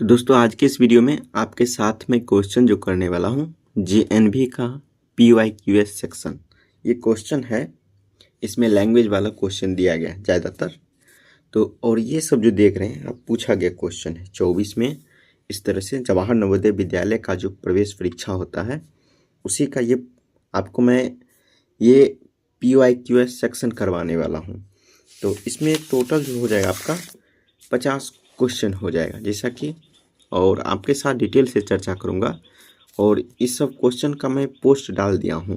तो दोस्तों आज के इस वीडियो में आपके साथ में क्वेश्चन जो करने वाला हूँ जेएनवी का PYQS सेक्शन। ये क्वेश्चन है, इसमें लैंग्वेज वाला क्वेश्चन दिया गया है ज़्यादातर। तो और ये सब जो देख रहे हैं आप पूछा गया क्वेश्चन है 24 में। इस तरह से जवाहर नवोदय विद्यालय का जो प्रवेश परीक्षा होता है उसी का ये आपको मैं ये PYQS सेक्शन करवाने वाला हूँ। तो इसमें टोटल जो हो जाएगा आपका 50 क्वेश्चन हो जाएगा, जैसा कि और आपके साथ डिटेल से चर्चा करूंगा। और इस सब क्वेश्चन का मैं पोस्ट डाल दिया हूं,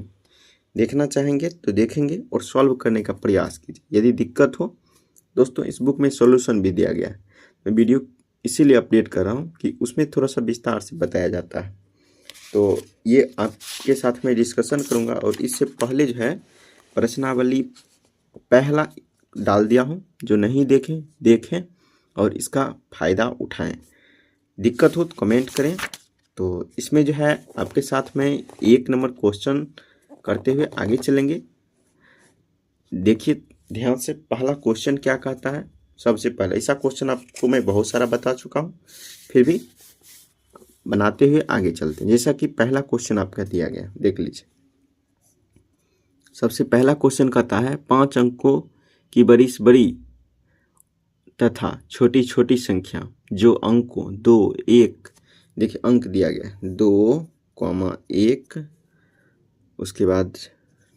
देखना चाहेंगे तो देखेंगे और सॉल्व करने का प्रयास कीजिए। यदि दिक्कत हो दोस्तों, इस बुक में सॉल्यूशन भी दिया गया है। मैं वीडियो इसीलिए अपडेट कर रहा हूं कि उसमें थोड़ा सा विस्तार से बताया जाता है। तो ये आपके साथ में डिस्कशन करूँगा। और इससे पहले जो है प्रश्नावली पहला डाल दिया हूँ, जो नहीं देखें और इसका फ़ायदा उठाएं। दिक्कत हो तो कमेंट करें। तो इसमें जो है आपके साथ में 1 नंबर क्वेश्चन करते हुए आगे चलेंगे। देखिए ध्यान से, पहला क्वेश्चन क्या कहता है। सबसे पहले ऐसा क्वेश्चन आपको मैं बहुत सारा बता चुका हूँ, फिर भी बनाते हुए आगे चलते हैं। जैसा कि पहला क्वेश्चन आपका दिया गया, देख लीजिए। सबसे पहला क्वेश्चन कहता है 5 अंकों की बड़ी से बड़ी तथा छोटी छोटी संख्या जो अंकों 2, 1, देखिए अंक दिया गया है 2, 1, उसके बाद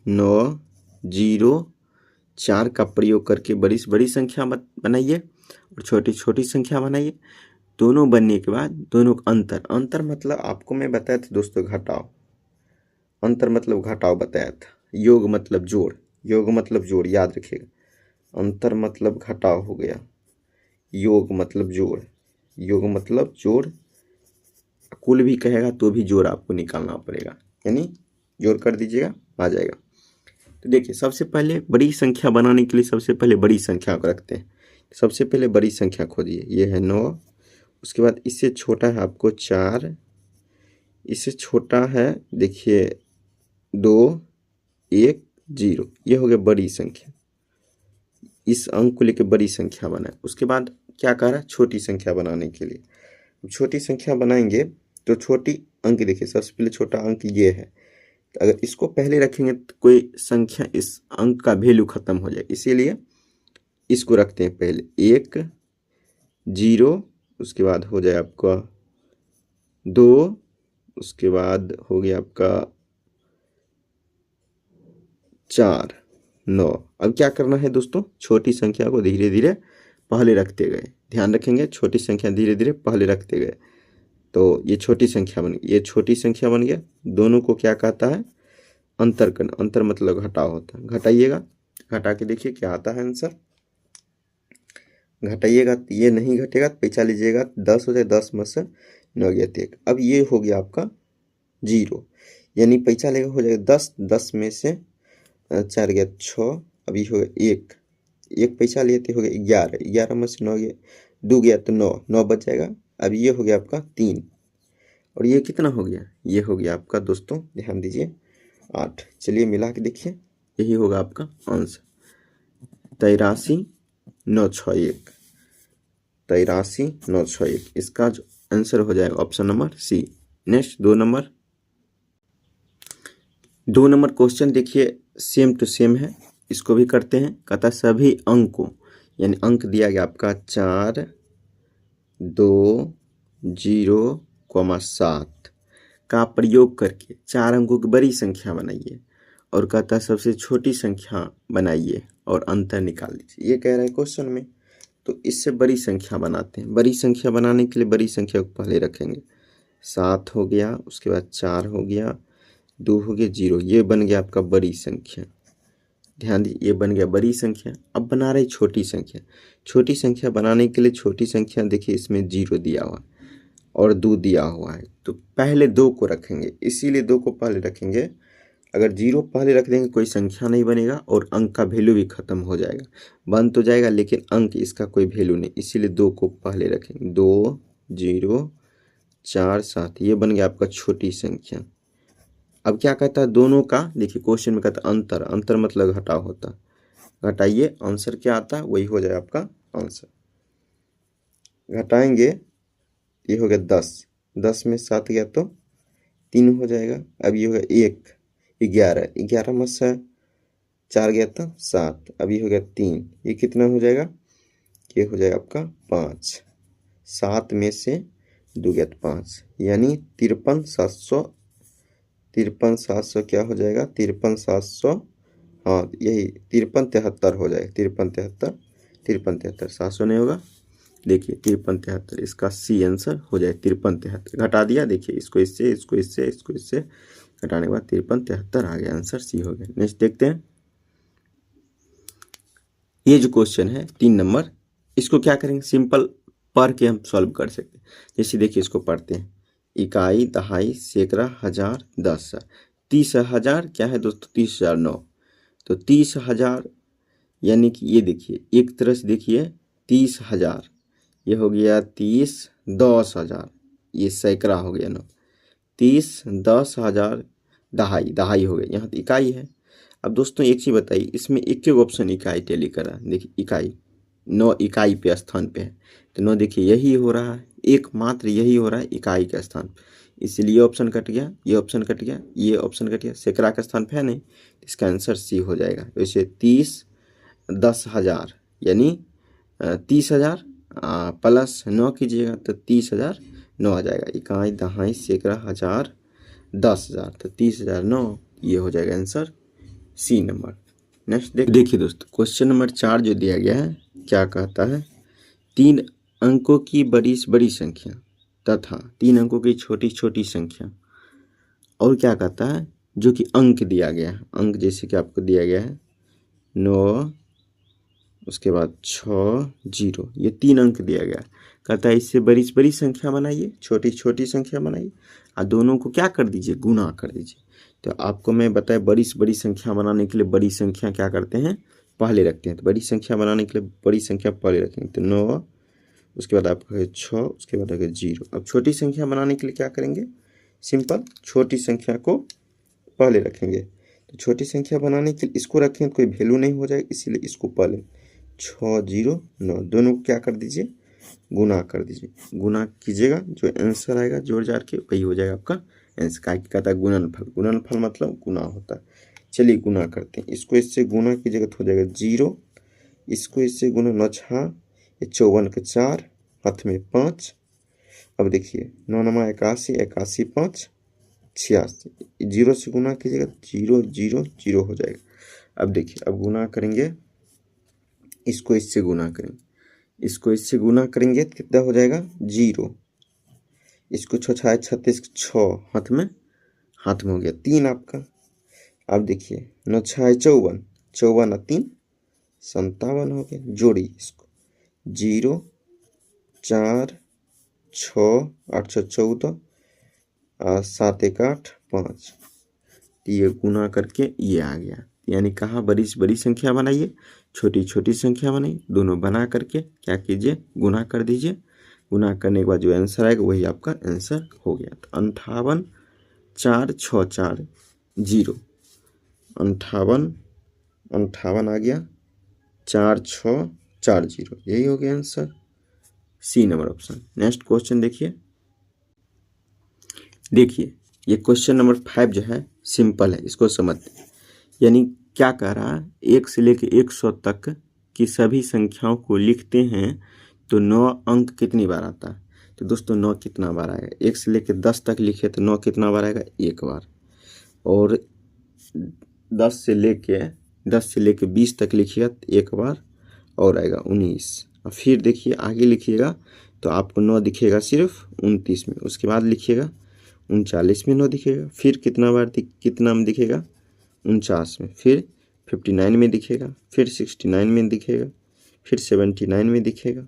9, 0, 4 का प्रयोग करके बड़ी से बड़ी संख्या बनाइए और छोटी छोटी संख्या बनाइए। दोनों बनने के बाद दोनों का अंतर मतलब आपको मैं बताया था दोस्तों, घटाव। अंतर मतलब घटाव बताया था। योग मतलब जोड़, याद रखिएगा। अंतर मतलब घटाव हो गया, योग मतलब जोड़। कुल भी कहेगा तो भी जोड़ आपको निकालना पड़ेगा, यानी जोड़ कर दीजिएगा, आ जाएगा। तो देखिए सबसे पहले बड़ी संख्या बनाने के लिए सबसे पहले बड़ी संख्या को रखते हैं। सबसे पहले बड़ी संख्या खोजिए, ये है 9। उसके बाद इससे छोटा है आपको 4, इससे छोटा है देखिए 2, 1, 0। ये हो गया बड़ी संख्या। इस अंक को लेकर बड़ी संख्या बनाए। उसके बाद क्या कह रहा है, छोटी संख्या बनाने के लिए। छोटी संख्या बनाएंगे तो छोटी अंक देखिए, सबसे पहले छोटा अंक ये है। तो अगर इसको पहले रखेंगे तो कोई संख्या इस अंक का वैल्यू खत्म हो जाए, इसीलिए इसको रखते हैं पहले 1, 0। उसके बाद हो जाए आपका 2, उसके बाद हो गया आपका 4, 9। अब क्या करना है दोस्तों, छोटी संख्या को धीरे धीरे पहले रखते गए। ध्यान रखेंगे, छोटी संख्या धीरे धीरे पहले रखते गए तो ये छोटी संख्या बन गई। ये छोटी संख्या बन गया। दोनों को क्या कहता है, अंतर करना। अंतर मतलब घटाव होता है। घटाइएगा, घटा के देखिए क्या आता है आंसर। घटाइएगा तो ये नहीं घटेगा, पैसा लीजिएगा 10 हो जाए, 10 में से 9 गया 1। अब ये हो गया आपका 0, यानी पैसा लेगा हो जाएगा 10, 10 में से 4 गया 6। अब ये हो गया 1 पैसा लिए तो हो गया 11, 11 में से 9 गया, 2 गया तो 9, 9 बच जाएगा। अब ये हो गया आपका 3, और ये कितना हो गया, ये हो गया आपका दोस्तों ध्यान दीजिए 8। चलिए मिला के देखिए, यही होगा आपका आंसर 83,961। 83,961 इसका जो आंसर हो जाएगा option number C. Next 2 number question देखिए, सेम टू सेम है, इसको भी करते हैं। कहता सभी अंकों, यानी अंक दिया गया आपका 4, 2, 0, 7 का प्रयोग करके 4 अंकों की बड़ी संख्या बनाइए। और कहता सबसे छोटी संख्या बनाइए और अंतर निकाल लीजिए। ये कह रहा है क्वेश्चन में। तो इससे बड़ी संख्या बनाते हैं। बड़ी संख्या बनाने के लिए बड़ी संख्या को पहले रखेंगे। 7 हो गया, उसके बाद 4 हो गया, 2 हो गया, 0। ये बन गया आपका बड़ी संख्या। ध्यान दीजिए, ये बन गया बड़ी संख्या। अब बना रहे छोटी संख्या। छोटी संख्या बनाने के लिए छोटी संख्या देखिए, इसमें 0 दिया हुआ और 2 दिया हुआ है, तो पहले 2 को रखेंगे, इसीलिए 2 को पहले रखेंगे। अगर 0 पहले रख देंगे कोई संख्या नहीं बनेगा और अंक का वैल्यू भी खत्म हो जाएगा। बन तो जाएगा लेकिन अंक इसका कोई वैल्यू नहीं, इसीलिए 2 को पहले रखेंगे। 2, 0, 4, 7, ये बन गया आपका छोटी संख्या। अब क्या कहता है, दोनों का देखिए क्वेश्चन में कहता है अंतर मतलब घटाव होता है। घटाइए, आंसर क्या आता है वही हो जाए आपका आंसर। घटाएंगे ये हो गया 10, 10 में 7 गया तो 3 हो जाएगा। अब ये हो गया 1, 11, 11 में से 4 गया तो 7, अब ये हो गया 3, ये कितना हो जाएगा, ये हो जाएगा आपका 5, 7 में से 2 गया तो 5, यानी 53,700, 53,700 क्या हो जाएगा, 53,700, हाँ यही 53,73 हो जाएगा, 53,73, 53,73, 700 नहीं होगा, देखिए 53,73 इसका सी आंसर हो जाए। 53,73 घटा दिया, देखिए इसको इससे, इसको इससे, इसको इससे घटाने के बाद 53,73 आ गया, आंसर सी हो गया। नेक्स्ट देखते हैं, ये जो क्वेश्चन है 3 नंबर, इसको क्या करेंगे, सिंपल पढ़ के हम सॉल्व कर सकते हैं। जैसे देखिए इसको पढ़ते हैं, इकाई, दहाई, सैकड़ा, हजार, 10,000, 30,000 क्या है दोस्तों, 30,009, तो 30,000 यानी कि ये देखिए एक तरह से देखिए 30,000, ये हो गया 30, 10,000, ये सैकड़ा हो गया ना, 30, 10,000, दहाई, दहाई हो गया, यहाँ तो इकाई है। अब दोस्तों एक चीज़ बताइए, इसमें एक ऑप्शन इकाई टैली कर रहा है, देखिए इकाई 9 इकाई पे स्थान पे है, तो 9 देखिए यही हो रहा है, एकमात्र यही हो रहा है इकाई के स्थान, इसलिए ऑप्शन कट गया, ये ऑप्शन कट गया, ये ऑप्शन कट गया, सैकड़ा का स्थान पे है नहीं, इसका आंसर सी हो जाएगा। वैसे 30, 10,000 यानी 30,000 प्लस 9 कीजिएगा तो 30,009 आ जाएगा, इकाई, दहाई, सैकड़ा, हजार, 10,000, तो 30,009 ये हो जाएगा आंसर सी नंबर। नेक्स्ट देखिए दोस्तों, क्वेश्चन नंबर 4 जो दिया गया है क्या कहता है, 3 अंकों की बड़ी से बड़ी संख्या तथा 3 अंकों की छोटी छोटी संख्या, और क्या कहता है जो कि अंक दिया गया है, अंक जैसे कि आपको दिया गया है 9, उसके बाद 6, 0, ये 3 अंक दिया गया है, कहता है इससे बड़ी से बड़ी संख्या बनाइए, छोटी छोटी संख्या बनाइए, और दोनों को क्या कर दीजिए, गुना कर दीजिए। तो आपको मैं बताया बड़ी से बड़ी संख्या बनाने के लिए बड़ी संख्या क्या करते हैं, पहले रखते हैं, तो बड़ी संख्या बनाने के लिए बड़ी संख्या पहले रखेंगे, तो 9, उसके बाद आपका है 6, उसके बाद है 0। अब छोटी संख्या बनाने के लिए क्या करेंगे, सिंपल छोटी संख्या को पहले रखेंगे, तो छोटी संख्या बनाने के लिए इसको रखें तो कोई वैल्यू नहीं हो जाएगा, इसीलिए इसको पहले 6, 0, 9 दोनों को क्या कर दीजिए, गुना कर दीजिए, गुना कीजिएगा, जो आंसर आएगा जोड़ जाड़ के वही हो जाएगा आपका आंसर। क्या कहता है, गुणनफल, गुणनफल मतलब गुना होता है। चलिए गुना करते हैं, इसको इससे गुना कीजिएगा तो हो जाएगा 0, इसको इससे गुना, 9 6, ये 54 के 4, हाथ में 5, अब देखिए 9 9 81, 81 5 86, 0 से गुना कीजिएगा 0 0 0 हो जाएगा। अब देखिए अब गुना करेंगे, इसको इससे गुना करेंगे, इसको इससे गुना करेंगे तो कितना हो जाएगा 0, इसको 6 6 36, 6 हाथ में हो गया 3 आपका। अब देखिए 9 6 54, 54 और 3 57 हो गया, जोड़ी इसको 0 4 6 8 6 14 7 1 8 5, ये गुना करके ये आ गया, यानी कहाँ बड़ी से बड़ी संख्या बनाइए, छोटी छोटी संख्या बनाइए, दोनों बना करके क्या कीजिए, गुना कर दीजिए, गुना करने के बाद जो आंसर आएगा वही आपका आंसर हो गया। तो 58 4 6 4 0, 58 आ गया, 4 6 4 0, यही हो गया answer, C number option. Next question देखिए ये क्वेश्चन नंबर 5 जो है सिंपल है, इसको समझते हैं। यानी क्या कह रहा है, 1 से लेकर 100 तक की सभी संख्याओं को लिखते हैं तो 9 अंक कितनी बार आता है। तो दोस्तों 9 कितना बार आएगा, 1 से लेकर 10 तक लिखे तो 9 कितना बार आएगा, 1 बार, और 10 से लेके 20 तक लिखिएगा तो 1 बार और आएगा 19। और फिर देखिए आगे लिखिएगा तो आपको 9 दिखेगा सिर्फ 29 में, उसके बाद लिखिएगा 39 में 9 दिखेगा, फिर कितना में दिखेगा 49 में, फिर 59 में दिखेगा, फिर 69 में दिखेगा, फिर 79 में दिखेगा,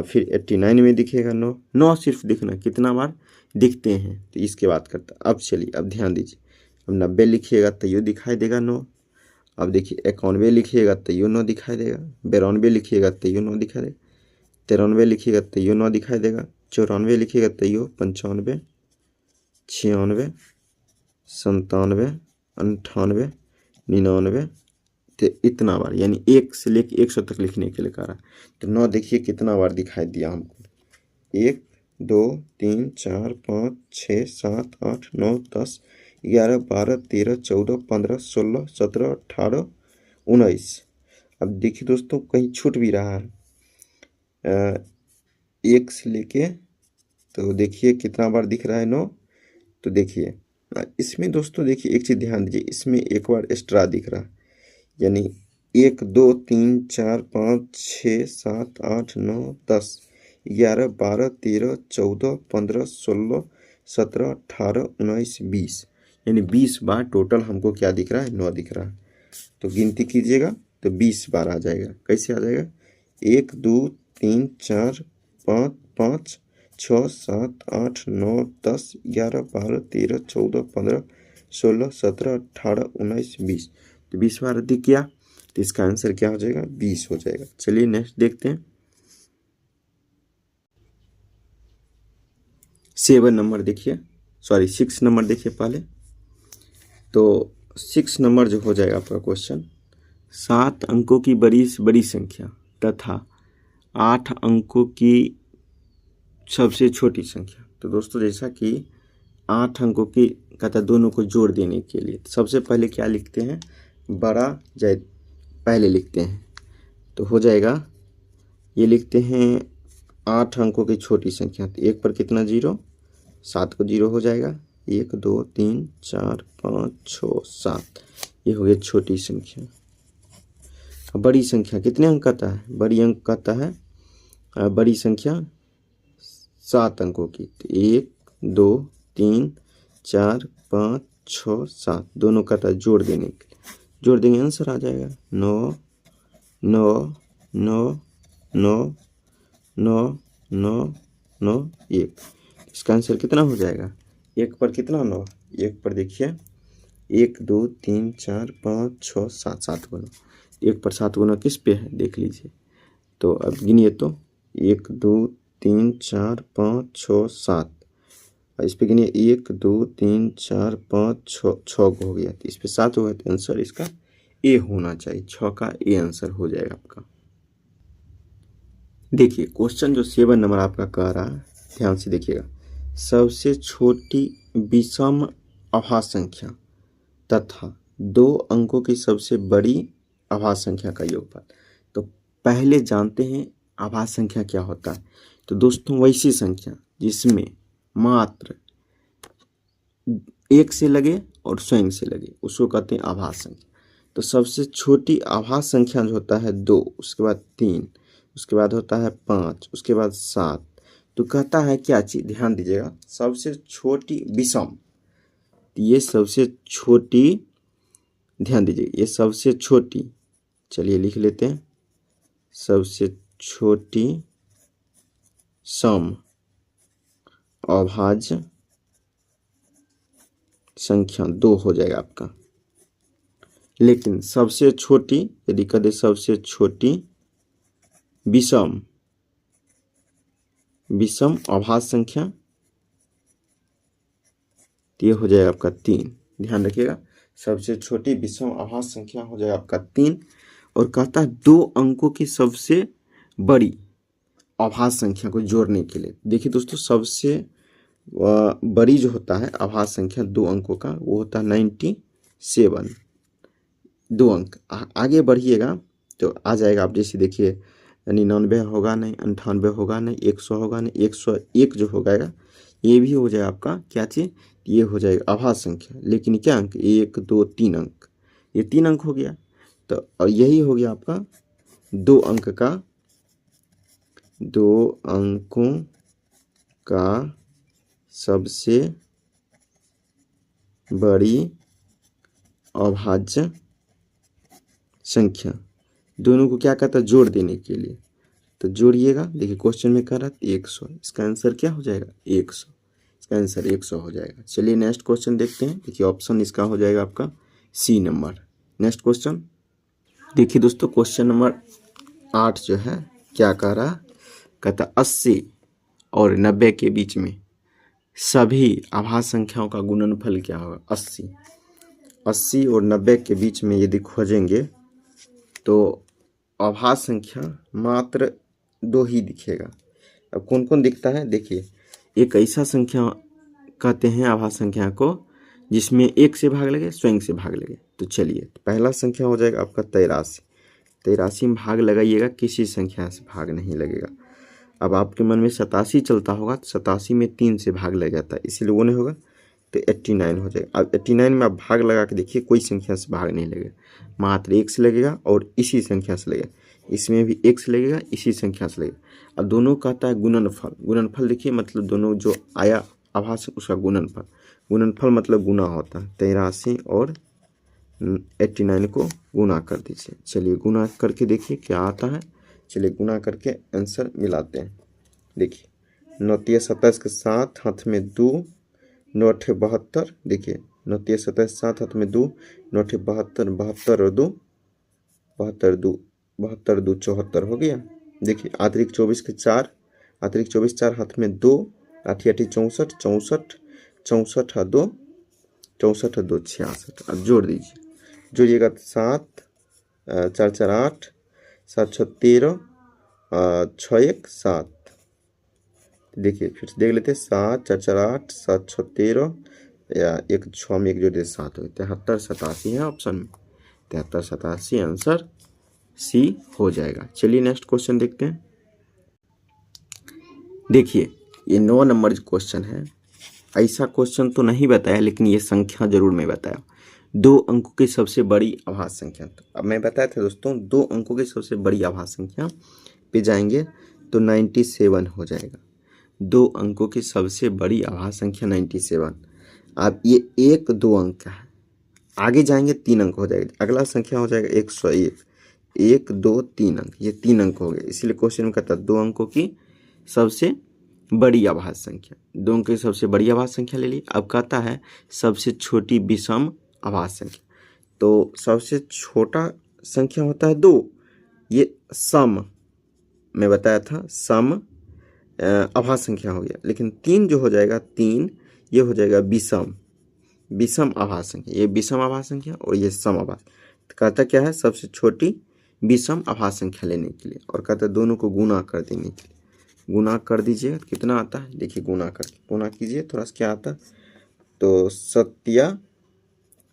फिर 89 में दिखेगा। 9 सिर्फ दिखना कितना बार दिखते हैं तो इसके बात करता। अब चलिए अब ध्यान दीजिए, अब 90 लिखिएगा तो ये दिखाई देगा 9, अब देखिए 91 लिखिएगा तो ये 9 दिखाई देगा, 92 लिखिएगा तो ये 9 दिखाई देगा, 93 लिखिएगा तो ये 9 दिखाई देगा, 94 लिखिएगा तो ये 95, 96, 97, 98, 99, तो इतना बार, यानी 1 से लेकर 100 तक लिखने के लिए कह रहा है। तो 9 देखिए कितना बार दिखाई दिया हमको, 1 2 3 4 5 6 7 8 9 10 11 12 13 14 15 16 17 18 19। अब देखिए दोस्तों कहीं छूट भी रहा है 1 से लेके, तो देखिए कितना बार दिख रहा है 9। तो देखिए इसमें दोस्तों देखिए एक चीज़ ध्यान दीजिए, इसमें एक बार एक्स्ट्रा दिख रहा है, यानी 1 2 3 4 5 6 7 8 9 10 11 12 13 14 15 16 17 18 19 20, यानी 20 बार टोटल हमको क्या दिख रहा है 9 दिख रहा है। तो गिनती कीजिएगा तो 20 बार आ जाएगा। कैसे आ जाएगा 1 2 3 4 5 5 6 7 8 9 10 11 12 13 14 15 16 17 18 19 20। तो 20 बार अधिक किया तो इसका आंसर क्या हो जाएगा 20 हो जाएगा। चलिए नेक्स्ट देखते हैं 7 नंबर देखिए, सॉरी 6 नंबर देखिए पहले। तो 6 नंबर जो हो जाएगा आपका क्वेश्चन, 7 अंकों की बड़ी से बड़ी संख्या तथा 8 अंकों की सबसे छोटी संख्या। तो दोस्तों जैसा कि 8 अंकों की कहता दोनों को जोड़ देने के लिए सबसे पहले क्या लिखते हैं, बड़ा जाए पहले लिखते हैं। तो हो जाएगा ये लिखते हैं 8 अंकों की छोटी संख्या, तो 1 पर कितना 0, 7 को 0 हो जाएगा। 1 2 3 4 5 6 7, ये हो गया छोटी संख्या। अब बड़ी संख्या कितने अंक कहता है, बड़ी अंक कहता है बड़ी संख्या 7 अंकों की। तो 1 2 3 4 5 6 7, दोनों कहता है जोड़ देने के लिए, जोड़ देंगे आंसर आ जाएगा 9 9 9 9 9 9 9 1। इसका आंसर कितना हो जाएगा, 1 पर कितना 9, 1 पर देखिए 1 2 3 4 5 6 7, 7 गुना, 1 पर 7 गुना किस पे है देख लीजिए। तो अब गिनिए तो 1 2 3 4 5 6 7, इस पे गिनिए 1 2 3 4 5 6 हो गया, तो इस पे 7 हो गया, तो आंसर इसका ए होना चाहिए, 6 का ए आंसर हो जाएगा आपका। देखिए क्वेश्चन जो 7 नंबर आपका कह रहा है, ध्यान से देखिएगा, सबसे छोटी विषम अभाज्य संख्या तथा 2 अंकों की सबसे बड़ी अभाज्य संख्या का योगफल। तो पहले जानते हैं अभाज्य संख्या क्या होता है। तो दोस्तों वैसी संख्या जिसमें मात्र 1 से लगे और स्वयं से लगे उसको कहते हैं अभाज्य संख्या। तो सबसे छोटी अभाज्य संख्या जो होता है 2, उसके बाद 3, उसके बाद होता है 5, उसके बाद 7। तो कहता है क्या चीज़, ध्यान दीजिएगा, सबसे छोटी विषम, ये सबसे छोटी, ध्यान दीजिए ये सबसे छोटी, चलिए लिख लेते हैं, सबसे छोटी सम अभाज्य संख्या 2 हो जाएगा आपका। लेकिन सबसे छोटी यदि कहें सबसे छोटी विषम अभाज्य संख्या, तो ये हो जाएगा आपका 3। ध्यान रखिएगा सबसे छोटी विषम अभाज्य संख्या हो जाएगा आपका 3। और कहता है 2 अंकों की सबसे बड़ी अभाज्य संख्या को जोड़ने के लिए। देखिए दोस्तों सबसे बड़ी जो होता है अभाज्य संख्या 2 अंकों का वो होता है 97, 2 अंक। आगे बढ़िएगा तो आ जाएगा, आप जैसे देखिए 99 होगा नहीं, 98 होगा नहीं, 100 होगा नहीं, 101 जो हो जाएगा ये भी हो जाएगा आपका क्या चीज़, ये हो जाएगा अभाज्य संख्या। लेकिन क्या अंक 1 2 3 अंक, ये 3 अंक हो गया। तो यही हो गया आपका 2 अंक का, 2 अंकों का सबसे बड़ी अभाज्य संख्या। दोनों को क्या कहता है जोड़ देने के लिए। तो जोड़िएगा, देखिए क्वेश्चन में कह रहा है 100, इसका आंसर क्या हो जाएगा 100, इसका आंसर 100 हो जाएगा। चलिए नेक्स्ट क्वेश्चन देखते हैं। देखिए ऑप्शन इसका हो जाएगा आपका सी नंबर। नेक्स्ट क्वेश्चन देखिए दोस्तों, क्वेश्चन नंबर 8 जो है क्या कह रहा, कहता 80 और 90 के बीच में सभी अभाज्य संख्याओं का गुणनफल क्या होगा। 80 और 90 के बीच में यदि खोजेंगे तो अभाज्य संख्या मात्र 2 ही दिखेगा। अब कौन कौन दिखता है देखिए, एक ऐसा संख्या कहते हैं आभास संख्या को जिसमें 1 से भाग लगे, स्वयं से भाग लगे। तो चलिए, पहला संख्या हो जाएगा आपका 83। 83 में भाग लगाइएगा, किसी संख्या से भाग नहीं लगेगा। अब आपके मन में 87 चलता होगा, तो 87 में 3 से भाग लग जाता है, इसीलिए वो नहीं होगा, तो 89 हो जाएगा। अब 89 में आप भाग लगा के देखिए, कोई संख्या से भाग नहीं लगेगा, मात्र 1 से लगेगा और इसी संख्या से लगेगा। इसमें भी 1 से लगेगा, इसी संख्या से लगेगा। अब दोनों कहता है गुणनफल। गुणनफल देखिए, मतलब दोनों जो आया आभास उसका गुणनफल। गुणनफल मतलब गुना होता है। 83 और 89 को गुना कर दीजिए। चलिए गुना करके देखिए क्या आता है। चलिए गुना करके आंसर मिलाते हैं। देखिए 9 तिया 27 के 7, हाथ में 2, 9 अठे 72। देखिए 9 तिया 27 7, हाथ में 2, 9 अठे 72, 72 और 2 72, 2 74 हो गया। देखिए अतिरिक्त 24 के 4, अतिरिक्त 24 4, हाथ में 2, 8 8 64, 64 64 2 64 2 66। अब जोड़ दीजिए, जोड़िएगा 7 4 4 8, 7 6 13, 6 1 7। देखिए फिर से देख लेते हैं, 7 4 4 8, 7 6 13 या 1 6 में 1 जोड़े 7 हो। 73 87 है ऑप्शन में। 73 87 आंसर सी हो जाएगा। चलिए नेक्स्ट क्वेश्चन देखते हैं। देखिए ये 9 नंबर क्वेश्चन है। ऐसा क्वेश्चन तो नहीं बताया, लेकिन ये संख्या जरूर मैं बताया। 2 अंकों की सबसे बड़ी आभास संख्या। तो अब मैं बताया था दोस्तों, 2 अंकों की सबसे बड़ी आभास संख्या पे जाएंगे तो 97 हो जाएगा। 2 अंकों की सबसे बड़ी आभास संख्या 97। अब ये 1 2 अंक का है, आगे जाएंगे 3 अंक हो जाएगा। अगला संख्या हो जाएगा 101। 1 2 3 अंक, ये 3 अंक हो गए। इसीलिए क्वेश्चन में कहता है 2 अंकों की सबसे बड़ी आभास संख्या। 2 अंक की सबसे बड़ी आभास संख्या ले ली। अब कहता है सबसे छोटी विषम आभास संख्या। तो सबसे छोटा संख्या होता है 2, ये सम मैं बताया था, सम आभास संख्या हो गया। लेकिन 3 जो हो जाएगा, 3 ये हो जाएगा विषम, विषम आभास संख्या। ये विषम आभास संख्या और ये सम आभास। तो कहता क्या है, सबसे छोटी विषम आभास संख्या लेने के लिए, और कहता है दोनों को गुना कर देने के लिए। गुना कर दीजिए, कितना आता है देखिए, गुना करके गुना कीजिए थोड़ा सा क्या आता है। तो 7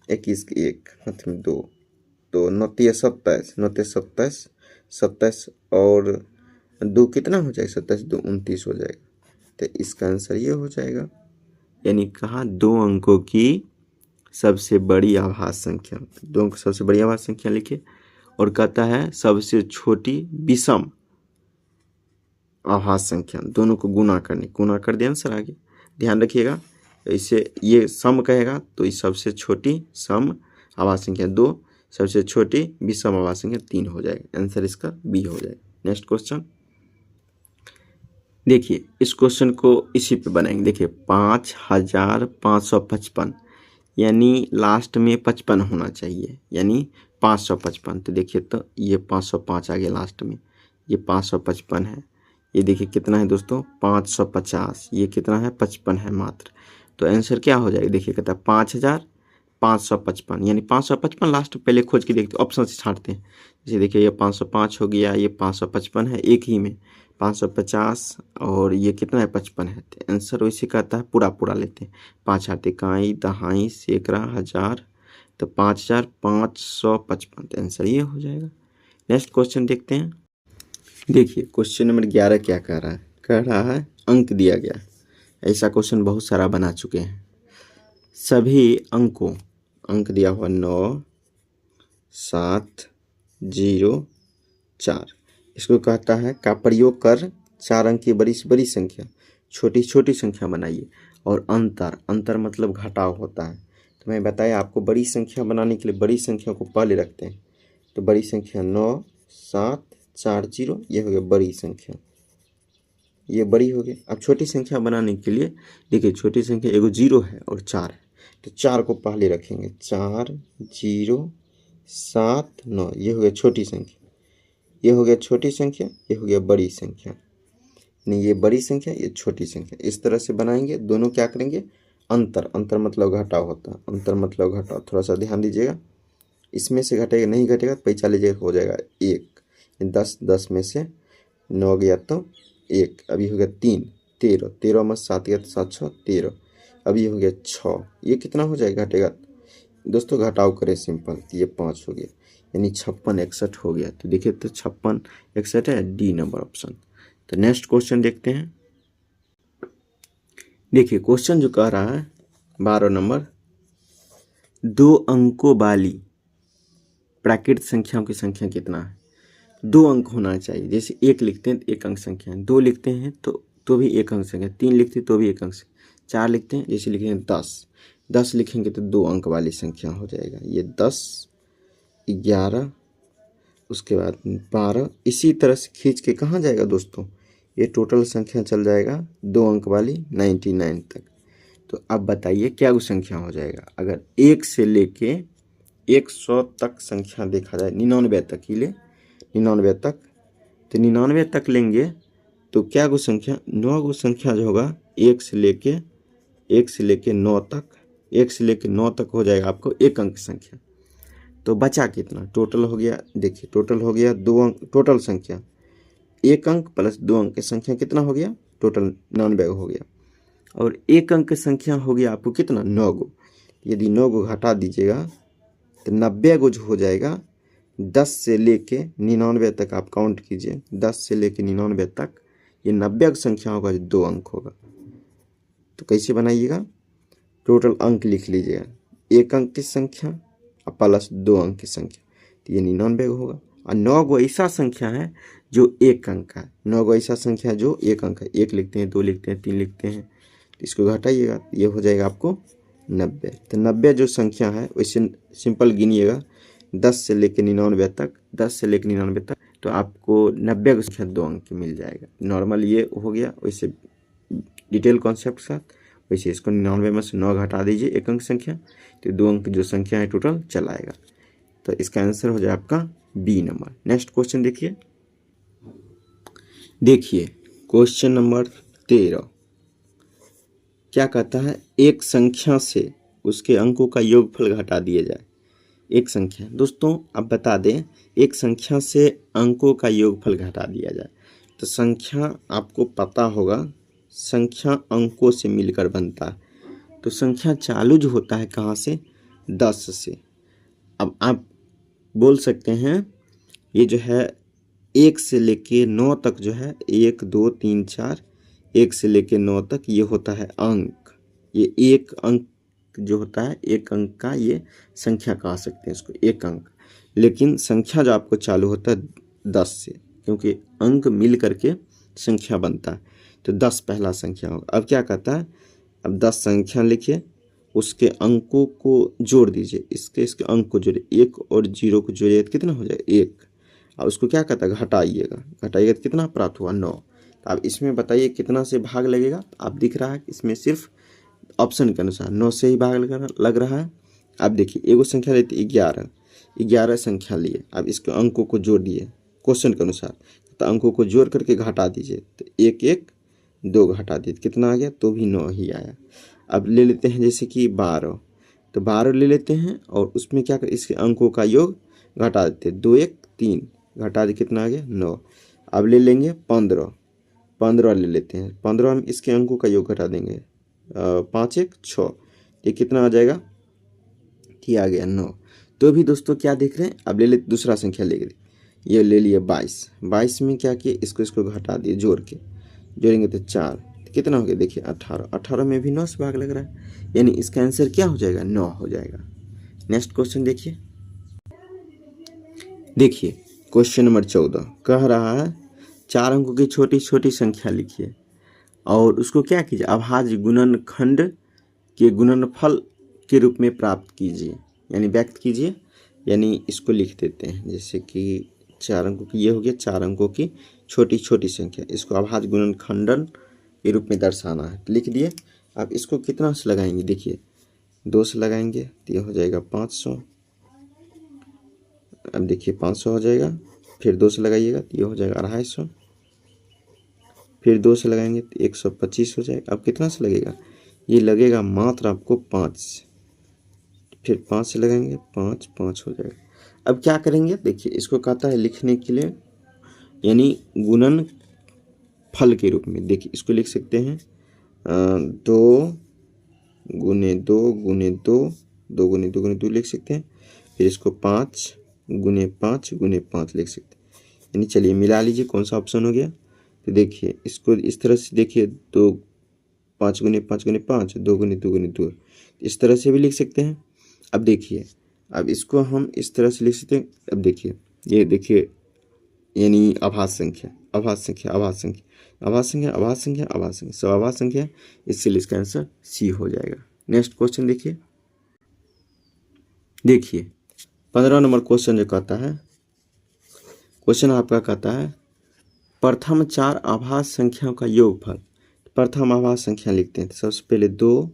21 के 1, हाथ में 2, तो 9 तिया 27, 9 तिया 27, 27 और 2 कितना हो जाएगा, 27 2 29 हो जाएगा। तो इसका आंसर ये हो जाएगा। यानी कहा 2 अंकों की सबसे बड़ी आभास संख्या। 2 अंक सबसे बड़ी आभास संख्या लिखिए, और कहता है सबसे छोटी विषम आभास संख्या। दोनों को गुना करने, गुना कर दिया आंसर आ गया। ध्यान रखिएगा, इसे ये सम कहेगा तो इस सबसे छोटी सम आभास संख्या 2, सबसे छोटी विषम आभास संख्या 3 हो जाएगा। आंसर इसका बी हो जाएगा। नेक्स्ट क्वेश्चन देखिए, इस क्वेश्चन को इसी पे बनाएंगे। देखिए 5555, यानी लास्ट में 55 होना चाहिए, यानी 555। तो देखिए, तो ये 505 आ गया लास्ट में, ये 555 है। ये देखिए कितना है दोस्तों, 550। ये कितना है, 55 है मात्र। तो आंसर क्या हो जाएगा, देखिए कहता है 5555, यानी 555 लास्ट पहले खोज के देखते, ऑप्शन से छांटते हैं। जैसे देखिए ये 505 हो गया, ये 555 है एक ही में, 550 और ये कितना है, 55 है। तो आंसर वैसे कहता है पूरा पूरा लेते हैं। 5 आते इकाई दहाई सैकड़ा हजार, तो 5555। तो आंसर ये हो जाएगा। नेक्स्ट क्वेश्चन देखते हैं। देखिए क्वेश्चन नंबर 11 क्या कह रहा है, कह रहा है अंक दिया गया। ऐसा क्वेश्चन बहुत सारा बना चुके हैं। सभी अंकों, अंक दिया हुआ 9 7 0 4, इसको कहता है का प्रयोग कर 4 अंक की बड़ी से बड़ी संख्या छोटी छोटी संख्या बनाइए। और अंतर, अंतर मतलब घटाव होता है। तो मैं बताया आपको, बड़ी संख्या बनाने के लिए बड़ी संख्या को पहले रखते हैं। तो बड़ी संख्या 9 7 4 0, ये हो गया बड़ी संख्या, ये बड़ी हो गई। अब छोटी संख्या बनाने के लिए देखिए, छोटी संख्या एगो 0 है और 4 है, तो 4 को पहले रखेंगे। 4 0 7 9, ये हो गया छोटी संख्या, ये हो गया छोटी संख्या, ये हो गया बड़ी संख्या। नहीं, ये बड़ी संख्या, ये छोटी संख्या। इस तरह से बनाएंगे। दोनों क्या करेंगे, अंतर, अंतर मतलब घटाव होता है, अंतर मतलब घटाव। थोड़ा सा ध्यान दीजिएगा, इसमें से घटेगा, नहीं घटेगा तो पैसा लीजिएगा, हो जाएगा 1। 10 10 में से 9 गया तो 1, अभी हो गया 3 13, 13 में 7 गया तो 7 6 13। अब ये हो गया 6, ये कितना हो जाएगा घटेगा दोस्तों, घटाव करें सिंपल, तो ये 5 हो गया, यानी 56 61 हो गया। तो देखिए तो 56 61 है, डी नंबर ऑप्शन। तो नेक्स्ट क्वेश्चन देखते हैं। देखिए क्वेश्चन जो कह रहा है 12 नंबर, 2 अंकों वाली प्राकृत संख्याओं की संख्या कितना है। 2 अंक होना चाहिए, जैसे 1 लिखते हैं तो 1 अंक संख्या है, 2 लिखते हैं तो भी 1 अंक संख्या, 3 लिखते हैं तो भी 1 अंक संख्या, 4 लिखते हैं जैसे लिखे हैं 10 लिखेंगे तो 2 अंक वाली संख्या हो जाएगा। ये 10 11 उसके बाद 12, इसी तरह से खींच के कहाँ जाएगा दोस्तों, ये टोटल संख्या चल जाएगा 2 अंक वाली 99 तक। तो अब बताइए क्या वो संख्या हो जाएगा। अगर 1 से लेके 100 तक संख्या देखा जाए, 99 तक ही ले, 99 तक, तो 99 तक लेंगे तो क्या वो संख्या 9 गो संख्या जो होगा 1 से लेके 9 तक, 1 से लेके 9 तक हो जाएगा आपको 1 अंक संख्या। तो बचा कितना, टोटल हो गया, देखिए टोटल हो गया 2 अंक, टोटल संख्या 1 अंक प्लस 2 अंक की संख्या कितना हो गया, टोटल 99 हो गया। और 1 अंक की संख्या हो गया आपको कितना, 9 गो। यदि 9 गो घटा दीजिएगा तो 90 गो जो हो जाएगा। 10 से लेके 99 तक आप काउंट कीजिए, 10 से लेके 99 तक ये 90 की संख्या होगा जो 2 अंक होगा। तो कैसे बनाइएगा, टोटल अंक लिख लीजिएगा, 1 अंक की संख्या प्लस 2 अंक की संख्या, तो ये 99 होगा। और 9 गो ऐसा संख्या है जो 1 अंक का है, 9 गो ऐसा संख्या है जो 1 अंक है, 1 लिखते हैं 2 लिखते हैं 3 लिखते हैं, तो इसको घटाइएगा, ये हो जाएगा आपको 90। तो 90 जो संख्या है वैसे सिंपल गिनिएगा, 10 से लेकर 99 तक, 10 से लेकर 99 तक, तो आपको 90 की संख्या 2 अंक की मिल जाएगा। नॉर्मल ये हो गया, वैसे डिटेल कॉन्सेप्ट के साथ, वैसे इसको 99 में से 9 घटा दीजिए 1 अंक संख्या, तो 2 अंक जो संख्या है टोटल चलाएगा। तो इसका आंसर हो जाए आपका बी नंबर। नेक्स्ट क्वेश्चन देखिए। देखिए क्वेश्चन नंबर 13 क्या कहता है, एक संख्या से उसके अंकों का योगफल घटा दिया जाए। एक संख्या, दोस्तों अब बता दें, एक संख्या से अंकों का योगफल घटा दिया जाए, तो संख्या आपको पता होगा, संख्या अंकों से मिलकर बनता है। तो संख्या चालू जो होता है कहाँ से, 10 से। अब आप बोल सकते हैं ये जो है 1 से लेके 9 तक जो है, 1 2 3 4, 1 से लेके 9 तक ये होता है अंक। ये 1 अंक जो होता है, 1 अंक का ये संख्या कह सकते हैं इसको, 1 अंक। लेकिन संख्या जो आपको चालू होता है 10 से, क्योंकि अंक मिल करके संख्या बनता है, तो 10 पहला संख्या होगा। अब क्या कहता है, अब 10 संख्या लिखिए, उसके अंकों को जोड़ दीजिए, इसके अंक को जोड़िए, 1 और 0 को जोड़िए तो कितना हो जाए 1। अब उसको क्या कहता है, घटाइएगा, घटाइएगा तो कितना प्राप्त हुआ 9। तो अब इसमें बताइए कितना से भाग लगेगा। आप दिख रहा है इसमें सिर्फ ऑप्शन के अनुसार 9 से ही भाग लग रहा है। अब देखिए एगो संख्या लेते 11 संख्या लिए, अब इसके अंकों को जोड़ दिए क्वेश्चन के अनुसार, तो अंकों को जोड़ करके घटा दीजिए, तो 1 1 2 घटा दीजिए, कितना आ गया, तो भी 9 ही आया। अब ले लेते हैं जैसे कि 12, तो 12 ले लेते हैं और उसमें क्या कर, इसके अंकों का योग घटा देते, 2 1 3 घटा दे, कितना आ गया 9। अब ले लेंगे 15 ले लेते हैं, 15 में इसके अंकों का योग घटा देंगे, 5 1 6, ये कितना आ जाएगा, ये आ गया 9। तो भी दोस्तों क्या देख रहे हैं, अब ले लेते दूसरा संख्या ले गए, ये ले लिए 22 में क्या किए, इसको घटा दिए, जोड़ेंगे तो 4, तो कितना हो गया देखिए 18 में भी 9 से भाग लग रहा है, यानी इसका आंसर क्या हो जाएगा 9 हो जाएगा। नेक्स्ट क्वेश्चन देखिए। देखिए क्वेश्चन नंबर 14 कह रहा है 4 अंकों की छोटी छोटी संख्या लिखिए और उसको क्या कीजिए, अभाज्य गुणनखंड के गुणनफल के रूप में प्राप्त कीजिए, यानी व्यक्त कीजिए। यानी इसको लिख देते हैं जैसे कि 4 अंकों की, ये हो गया 4 अंकों की छोटी छोटी संख्या, इसको अभाज्य गुणनखंडन के रूप में दर्शाना है, लिख दिए। अब इसको कितना से लगाएंगे, देखिए 2 से लगाएंगे तो ये हो जाएगा 500। अब देखिए 500 हो जाएगा, फिर 2 से लगाइएगा तो ये हो जाएगा 250, फिर 2 से लगाएंगे तो 125 हो जाएगा। अब कितना से लगेगा, ये लगेगा मात्र आपको 5 से, फिर 5 से लगाएंगे 5 5 हो जाएगा। अब क्या करेंगे, देखिए इसको कहता है लिखने के लिए, यानी गुणन फल के रूप में। देखिए इसको लिख सकते हैं 2 गुने 2 गुने 2, 2 गुने 2 गुने 2 लिख सकते हैं। फिर इसको 5 गुने 5 गुने 5 लिख सकते हैं। यानी चलिए मिला लीजिए कौन सा ऑप्शन हो गया। तो देखिए इसको इस तरह से देखिए 2 5 गुने 5 गुने 5, 2 गुने 2 गुने 2, इस तरह से भी लिख सकते हैं। अब देखिए अब इसको हम इस तरह से लिख सकते हैं। अब देखिए ये देखिए यानी आभास संख्या आभास संख्या आभास संख्या आभास संख्या आभास संख्या आभास संख्या सब आभास संख्या, इसलिए इसका आंसर सी हो जाएगा। नेक्स्ट क्वेश्चन देखिए। देखिए 15 नंबर क्वेश्चन जो कहता है, क्वेश्चन आपका कहता है प्रथम 4 आभास संख्याओं का योगफल। प्रथम आभास संख्या लिखते हैं। तो सबसे पहले 2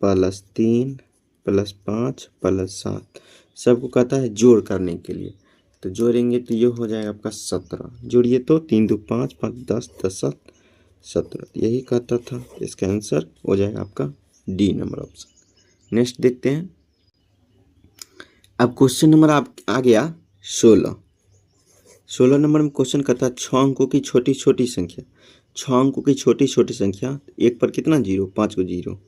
+ 3 + 5 + 7 सबको कहता है जोड़ करने के लिए। तो जोड़ेंगे तो ये हो जाएगा आपका 17। जोड़िए तो 3 2 5 5 10 10 7 17, यही कहता था। इसका आंसर हो जाएगा आपका डी नंबर ऑप्शन। नेक्स्ट देखते हैं। अब क्वेश्चन नंबर आप आ गया 16। 16 नंबर में क्वेश्चन कहता है 6 अंकों की छोटी छोटी संख्या। 6 अंकों की छोटी छोटी संख्या, एक पर कितना जीरो, 5 को जीरो,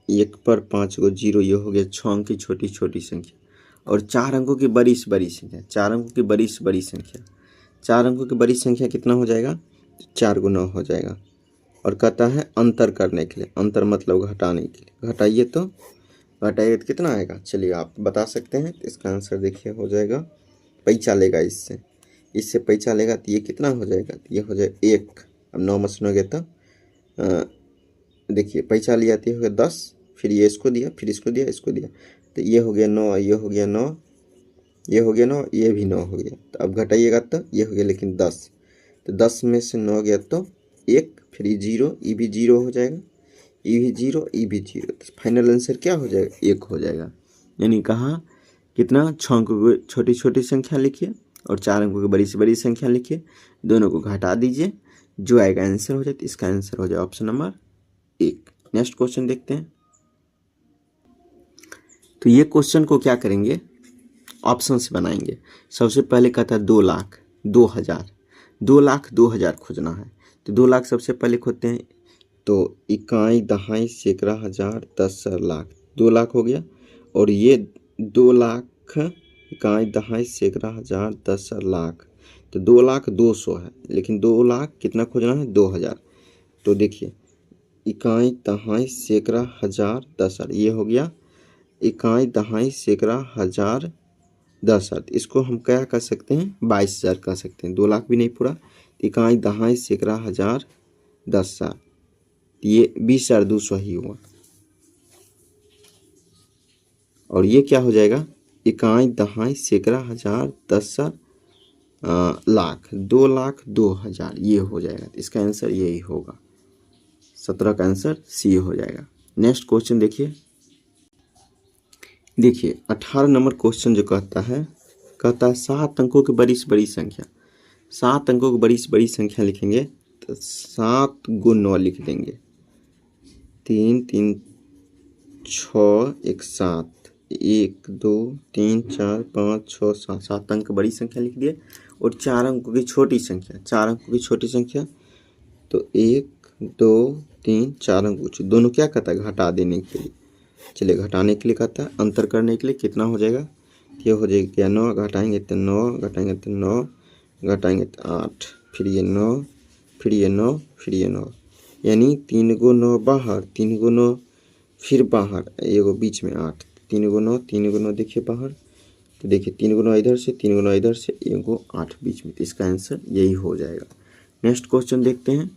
एक पर 5 को जीरो, ये हो गया 6 अंक की छोटी छोटी संख्या। और 4 अंकों की बड़ी से बड़ी संख्या, 4 अंकों की बड़ी से बड़ी संख्या, 4 अंकों की बड़ी संख्या कितना हो जाएगा, 4 × 9 हो जाएगा। और कहता है अंतर करने के लिए, अंतर मतलब घटाने के लिए। घटाइए तो कितना आएगा, चलिए आप बता सकते हैं। तो इसका आंसर देखिए हो जाएगा, पैंचा लेगा इससे पैंचा लेगा तो ये कितना हो जाएगा, तो ये हो जाएगा 1। अब 9 में सुनोगे तो देखिए पैंचा लिया तो ये हो गया 10, फिर ये इसको दिया, फिर इसको दिया, इसको दिया, तो ये हो गया 9, ये हो गया 9, ये हो गया 9, ये भी 9 हो गया। तो अब घटाइएगा तो ये हो गया लेकिन 10। तो 10 में से 9 गया तो 1, फिर ये 0, ये भी 0 हो जाएगा, ये भी 0, ये भी 0। तो फाइनल आंसर क्या हो जाएगा, 1 हो जाएगा। यानी कहाँ कितना, 6 अंकों को छोटी छोटी संख्या लिखिए और 4 अंकों की बड़ी से बड़ी संख्या लिखिए, दोनों को घटा दीजिए, जो आएगा आंसर हो जाए। तो इसका आंसर हो जाए ऑप्शन नंबर 1। नेक्स्ट क्वेश्चन देखते हैं। तो ये क्वेश्चन को क्या करेंगे, ऑप्शन से बनाएंगे। सबसे पहले कहता है 2 लाख 2000, 2 लाख 2000 खोजना है। तो 2 लाख सबसे पहले खोदते हैं, तो इकाई दहाई सैकड़ा हजार 10 लाख, 2 लाख हो गया। और ये 2 लाख इकाई दहाई सैकड़ा हजार 10 लाख, तो 2 लाख 200 है, लेकिन 2 लाख कितना खोजना है, 2000। तो देखिए इकाई दहाई सैकड़ा हजार 10, ये हो गया इकाई दहाई सैकड़ा हजार 10। इसको हम क्या कर सकते हैं, 22,000 कर सकते हैं। 2 लाख भी नहीं पूरा, इकाई दहाई सैकड़ा हजार 10, ये 20,200 ही हुआ। और ये क्या हो जाएगा, इकाई दहाई सैकड़ा हजार 10 लाख, 2 लाख 2,000, ये हो जाएगा। इसका आंसर यही होगा, 17 का आंसर सी हो जाएगा। नेक्स्ट क्वेश्चन देखिए। देखिए 18 नंबर क्वेश्चन जो कहता है 7 अंकों की बड़ी से बड़ी संख्या। 7 अंकों की बड़ी से बड़ी संख्या लिखेंगे तो 7 × 9 लिख देंगे, 3 3 6 1 7, 1 2 3 4 5 6 7, 7 अंक बड़ी संख्या लिख दिए। और 4 अंकों की छोटी संख्या, 4 अंकों की छोटी संख्या, तो 1 2 3 4 अंक, दोनों क्या कहता है, घटा देने के लिए। चलिए घटाने के लिए कहता है, अंतर करने के लिए कितना हो जाएगा, ये हो जाएगा 9, घटाएंगे तो 9, घटाएंगे तो 9, घटाएंगे तो 8, फिर ये 9, फिर ये 9, फिर ये 9, यानी 3 × 9 बाहर, 3 × 9 फिर बाहर, एगो बीच में 8, 3 × 9, 3 × 9 देखिए बाहर, तो देखिए 3 × 9 इधर से, 3 × 9 इधर से, एगो 8 बीच में। तो इसका आंसर यही हो जाएगा। नेक्स्ट क्वेश्चन देखते हैं।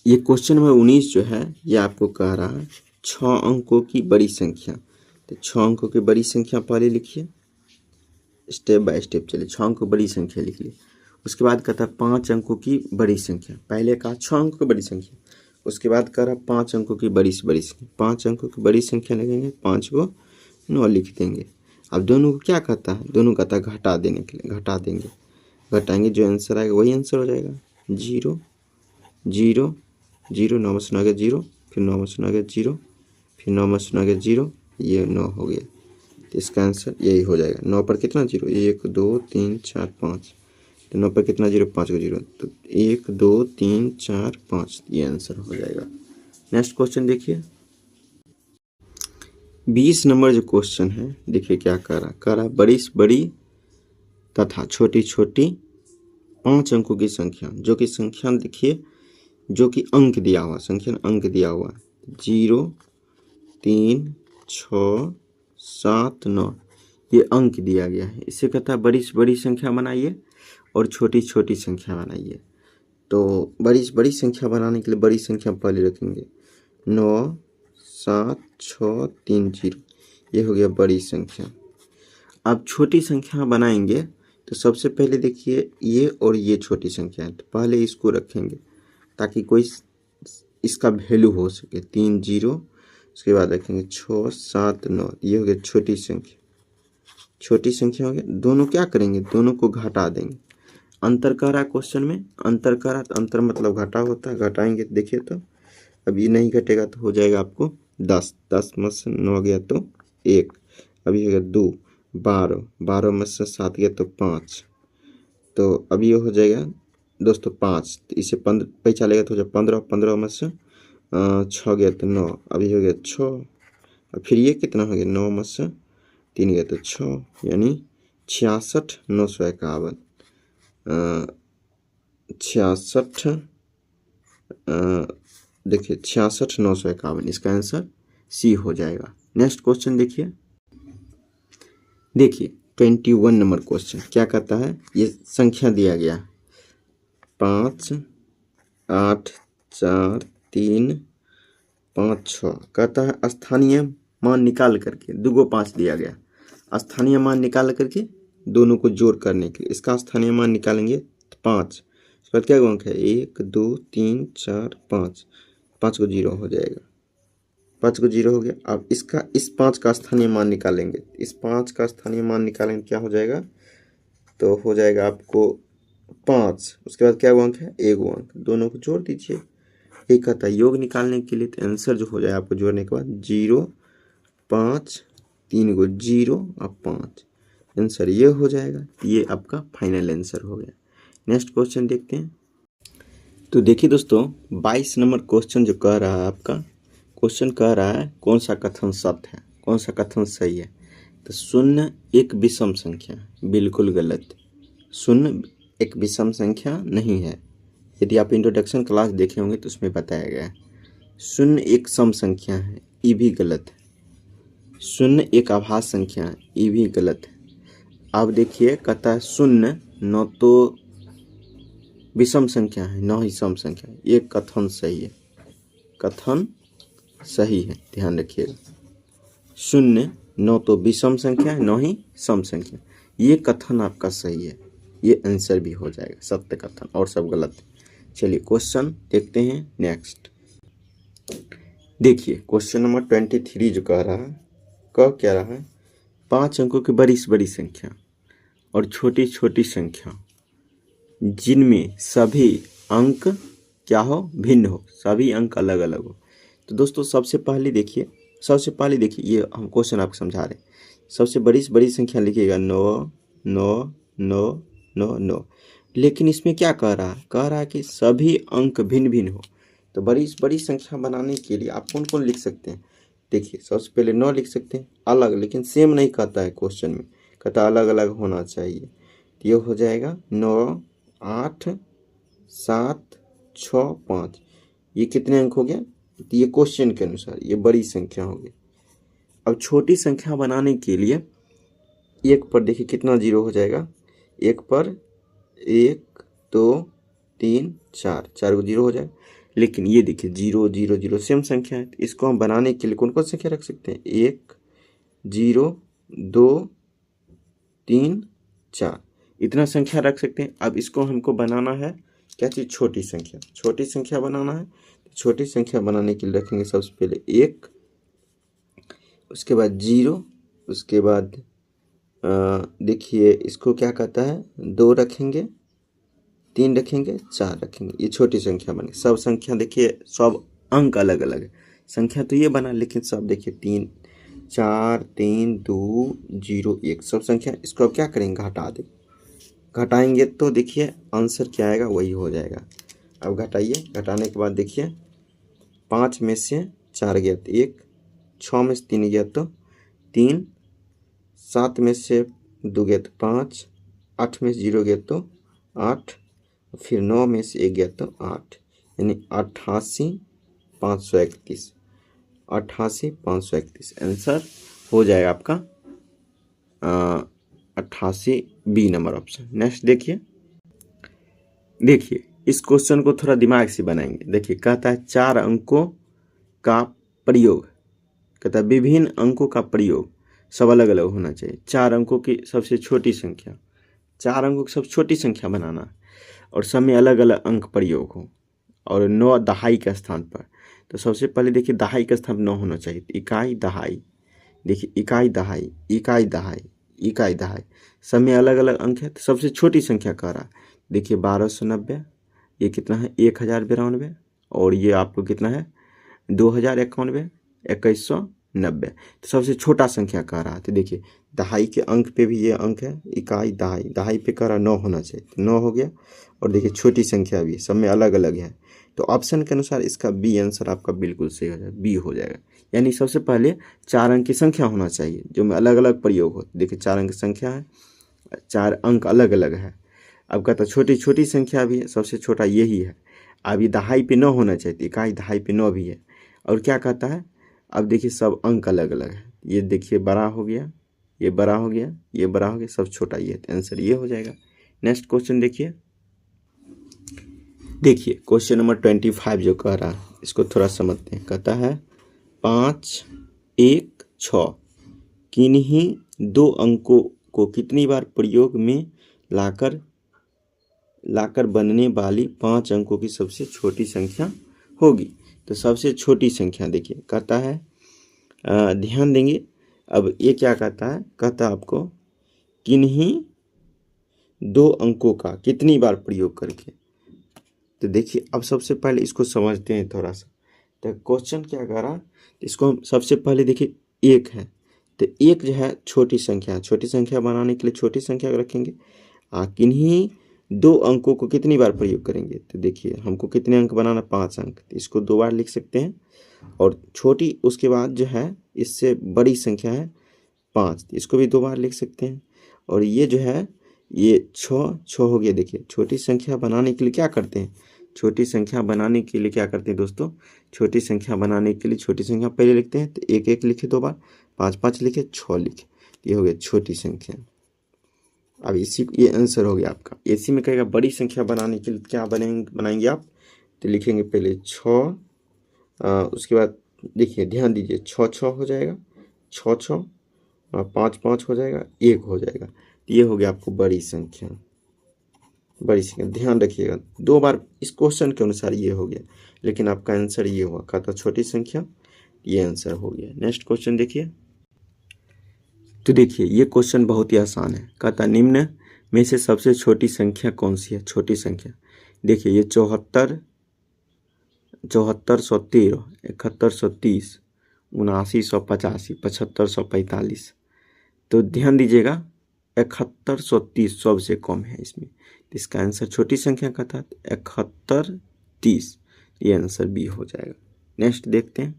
ये क्वेश्चन नंबर 19 जो है, ये आपको कह रहा है 6 अंकों की बड़ी संख्या। तो 6 अंकों की बड़ी संख्या पहले लिखिए, स्टेप बाय स्टेप चलिए। 6 अंकों की बड़ी संख्या लिख ली। उसके बाद कहता है 5 अंकों की बड़ी संख्या। पहले कहा 6 अंकों की बड़ी संख्या, उसके बाद कह रहा 5 अंकों की बड़ी से बड़ी संख्या। 5 अंकों की बड़ी संख्या लगेंगे, 5 को 9 लिख देंगे। अब दोनों को क्या कहता है, दोनों कहता है घटा देने के लिए, घटा देंगे, घटाएंगे, जो आंसर आएगा वही आंसर हो जाएगा। 0 0 0, 9 में सुना गया 0, फिर 9 में सुना गया 0, फिर 9 में सुना गया 0, ये 9 हो गया। तो इसका आंसर यही हो जाएगा। 9 पर कितना 0, 1 2 3 4 5, तो 9 पर कितना जीरो, 5 को जीरो, तो 1 2 3 4 5, ये आंसर हो जाएगा। नेक्स्ट क्वेश्चन देखिए 20 नंबर जो क्वेश्चन है, देखिए क्या कर रहा बड़ी से बड़ी तथा छोटी छोटी 5 अंकों की संख्या, जो कि संख्या देखिए, जो कि अंक दिया हुआ, संख्या अंक दिया हुआ 0 3 6 7 9, ये अंक दिया गया है। इससे कहता है बड़ी से बड़ी संख्या बनाइए और छोटी छोटी संख्या बनाइए। तो बड़ी से बड़ी संख्या बनाने के लिए बड़ी संख्या पहले रखेंगे, 9 7 6 3 0, ये हो गया बड़ी संख्या। अब छोटी संख्या बनाएंगे तो सबसे पहले देखिए ये और ये छोटी संख्या है, तो पहले इसको रखेंगे ताकि कोई इसका वैल्यू हो सके, 3 0, उसके बाद रखेंगे 6 7 9, ये हो गया छोटी संख्या। छोटी संख्या हो गया, दोनों क्या करेंगे, दोनों को घटा देंगे। अंतर कह रहा है क्वेश्चन में, अंतर कह रहा है तो अंतर मतलब घटा होता है, घटाएंगे देखिए तो अब ये नहीं घटेगा तो हो जाएगा आपको 10, 10 में से 9 गया तो 1, अभी हो गया 2, 12, 12 में से 7 गया तो 5, तो अभी ये हो जाएगा दोस्तों 5, तो इसे 15 पे चलेगा तो हो जाएगा 15, 15 में से 6 गया तो 9, अभी हो गया 6, और फिर ये कितना हो गया 9 में से 3 गया तो 6, यानी 66 951, 66 देखिए 66 951, इसका आंसर सी हो जाएगा। नेक्स्ट क्वेश्चन देखिए 21 नंबर क्वेश्चन क्या कहता है, ये संख्या दिया गया 5 8 4 3 5 6, कहता है स्थानीय मान निकाल करके, दुगो 5 दिया गया, स्थानीय मान निकाल करके दोनों को जोड़ करने के लिए इसका स्थानीय मान निकालेंगे तो 5, इसके बाद क्या अंक है 1 2 3 4 5, 5 को 0 हो जाएगा, 5 को 0 हो गया। अब इसका इस 5 का स्थानीय मान निकालेंगे, इस 5 का स्थानीय मान निकालेंगे क्या हो जाएगा, तो हो जाएगा आपको 5, उसके बाद क्या अंक है 1 अंक, दोनों को जोड़ दीजिए। एक कहता है योग निकालने के लिए, तो आंसर जो हो जाए आपको जोड़ने के बाद 0 5 3 को 0 और 5, आंसर ये हो जाएगा, ये आपका फाइनल आंसर हो गया। नेक्स्ट क्वेश्चन देखते हैं। तो देखिए दोस्तों 22 नंबर क्वेश्चन जो कह रहा है आपका, क्वेश्चन कह रहा है कौन सा कथन सत्य है, कौन सा कथन सही है, तो शून्य एक विषम संख्या, बिल्कुल गलत। शून्य एक विषम संख्या नहीं है, यदि आप इंट्रोडक्शन क्लास देखे होंगे तो उसमें बताया गया है। शून्य एक सम संख्या है, ये भी गलत है। शून्य एक आभास संख्या है, ये भी गलत है। अब देखिए कहता है शून्य न तो विषम संख्या है न ही सम संख्या है, ये कथन सही है, कथन सही है, ध्यान रखिएगा। शून्य न तो विषम संख्या है न ही सम संख्या, ये कथन आपका सही है, ये आंसर भी हो जाएगा सत्य कथन, और सब गलत है। चलिए क्वेश्चन देखते हैं नेक्स्ट। देखिए क्वेश्चन नंबर 23 जो कह रहा है, कह क्या रहा है, 5 अंकों की बड़ी से बड़ी संख्या और छोटी छोटी संख्या जिनमें सभी अंक क्या हो, भिन्न हो, सभी अंक अलग अलग हो। तो दोस्तों सबसे पहले देखिए ये हम क्वेश्चन आपको समझा रहे हैं। सबसे बड़ी से बड़ी संख्या लिखिएगा 9 9 9 9 9, लेकिन इसमें क्या कह रहा है कि सभी अंक भिन्न भिन्न हो। तो बड़ी से बड़ी संख्या बनाने के लिए आप कौन कौन लिख सकते हैं, देखिए सबसे पहले 9 लिख सकते हैं अलग, लेकिन सेम नहीं कहता है क्वेश्चन में, कहता अलग अलग होना चाहिए। तो ये हो जाएगा 9 8 7 6 5, ये कितने अंक हो गया, तो ये क्वेश्चन के अनुसार ये बड़ी संख्या हो गई। अब छोटी संख्या बनाने के लिए एक पर देखिए कितना 0 हो जाएगा, एक पर 1 2 3 4, 4 को 0 हो जाएगा। लेकिन ये देखिए 0 0 0 सेम संख्या है, तो इसको हम बनाने के लिए कौन कौन संख्या रख सकते हैं, 1 0 2 3 4, इतना संख्या रख सकते हैं। अब इसको हमको बनाना है क्या चीज़, छोटी संख्या, छोटी संख्या बनाना है। छोटी संख्या बनाने के लिए रखेंगे सबसे पहले 1, उसके बाद 0, उसके बाद देखिए इसको क्या कहता है 2 रखेंगे, 3 रखेंगे, 4 रखेंगे, ये छोटी संख्या बने। सब संख्या देखिए सब अंक अलग अलग है, संख्या तो ये बना, लेकिन सब देखिए 3 4 3 2 0 1, सब संख्या, इसको अब क्या करेंगे घटा दें, घटाएंगे तो देखिए आंसर क्या आएगा वही हो जाएगा। अब घटाइए, घटाने के बाद देखिए 5 में से 4 गया तो 1, 6 में से 3 गया तो 3, 7 में से 2 गया तो 5, 8 में से 0 गया तो 8, फिर 9 में से 1 गया तो 8, यानी 88,531। 88,531 आंसर हो जाएगा आपका 88 बी नंबर ऑप्शन। नेक्स्ट देखिए, इस क्वेश्चन को थोड़ा दिमाग से बनाएंगे। देखिए कहता है 4 अंकों का प्रयोग, कहता है विभिन्न अंकों का प्रयोग सब अलग अलग होना चाहिए। 4 अंकों की सबसे छोटी संख्या, 4 अंकों की सबसे छोटी संख्या बनाना और सब में अलग अलग अंक प्रयोग हो और 9 दहाई के स्थान पर। तो सबसे पहले देखिए दहाई का स्थान 9 होना चाहिए। इकाई दहाई, देखिए इकाई दहाई, इकाई दहाई, इकाई दहाई, सब में अलग अलग अंक है। तो सबसे छोटी संख्या कह रहा है, देखिए 1290, ये कितना है 1092, और ये आपको कितना है 2091, 2190। तो सबसे छोटा संख्या कह रहा है। तो देखिए दहाई के अंक पे भी ये अंक है, इकाई दहाई, दहाई पे कह रहा 9 होना चाहिए, तो 9 हो गया। और देखिए छोटी संख्या भी सब में अलग अलग है। तो ऑप्शन के अनुसार इसका बी आंसर आपका बिल्कुल सही हो जाएगा, बी हो जाएगा। यानी सबसे पहले 4 अंक की संख्या होना चाहिए जो में अलग अलग प्रयोग हो। देखिए 4 अंक की संख्या है, 4 अंक अलग अलग है। अब कहता छोटी छोटी संख्या भी है, सबसे छोटा यही है। अब ये दहाई पे 9 होना चाहिए, इकाई दहाई पे 9 भी है। और क्या कहता है, अब देखिए सब अंक अलग अलग है। ये देखिए बड़ा हो गया, ये बड़ा हो गया, ये बड़ा हो गया, सब छोटा ये है, तो आंसर ये हो जाएगा। नेक्स्ट क्वेश्चन देखिए क्वेश्चन नंबर 25 जो कह रहा है इसको थोड़ा समझते हैं। कहता है 5, 1, 6 किन्हीं 2 अंकों को कितनी बार प्रयोग में लाकर बनने वाली 5 अंकों की सबसे छोटी संख्या होगी। तो सबसे छोटी संख्या देखिए कहता है, ध्यान देंगे। अब ये क्या कहता है, कहता है आपको किन्हीं 2 अंकों का कितनी बार प्रयोग करके। तो देखिए अब सबसे पहले इसको समझते हैं थोड़ा सा। तो क्वेश्चन क्या कर रहा है, इसको हम सबसे पहले देखिए 1 है, तो 1 जो है छोटी संख्या, छोटी संख्या बनाने के लिए छोटी संख्या रखेंगे। किन्हीं 2 अंकों को कितनी बार प्रयोग करेंगे। तो देखिए हमको कितने अंक बनाना, 5 अंक, तो इसको 2 बार लिख सकते हैं। और छोटी उसके बाद जो है इससे बड़ी संख्या है 5, तो इसको भी 2 बार लिख सकते हैं। और ये जो है ये 6 हो गया। देखिए छोटी संख्या बनाने के लिए क्या करते हैं, छोटी संख्या बनाने के लिए क्या करते हैं दोस्तों, छोटी संख्या बनाने के लिए छोटी संख्या पहले लिखते हैं। तो 1 1 लिखे 2 बार, 5 5 लिखे, 6 लिखे, ये हो गया छोटी संख्या। अब इसी ये आंसर हो गया आपका। इसी में कहेगा बड़ी संख्या बनाने के लिए क्या बनाएंगे आप, तो लिखेंगे पहले 6, उसके बाद देखिए ध्यान दीजिए 6 6 हो जाएगा, 6 6, 5 5 हो जाएगा, 1 हो जाएगा। ये हो गया आपको बड़ी संख्या, बड़ी संख्या। ध्यान रखिएगा 2 बार इस क्वेश्चन के अनुसार ये हो गया, लेकिन आपका आंसर ये हुआ, कहता छोटी संख्या, ये आंसर हो गया। नेक्स्ट क्वेश्चन देखिए। तो देखिए ये क्वेश्चन बहुत ही आसान है। कहता निम्न में से सबसे छोटी संख्या कौन सी है, छोटी संख्या। देखिए ये 74, 7413, 7130, 7985, 7545। तो ध्यान दीजिएगा 7130 सबसे कम है इसमें, तो इसका आंसर छोटी संख्या का था 7130, ये आंसर बी हो जाएगा। नेक्स्ट देखते हैं।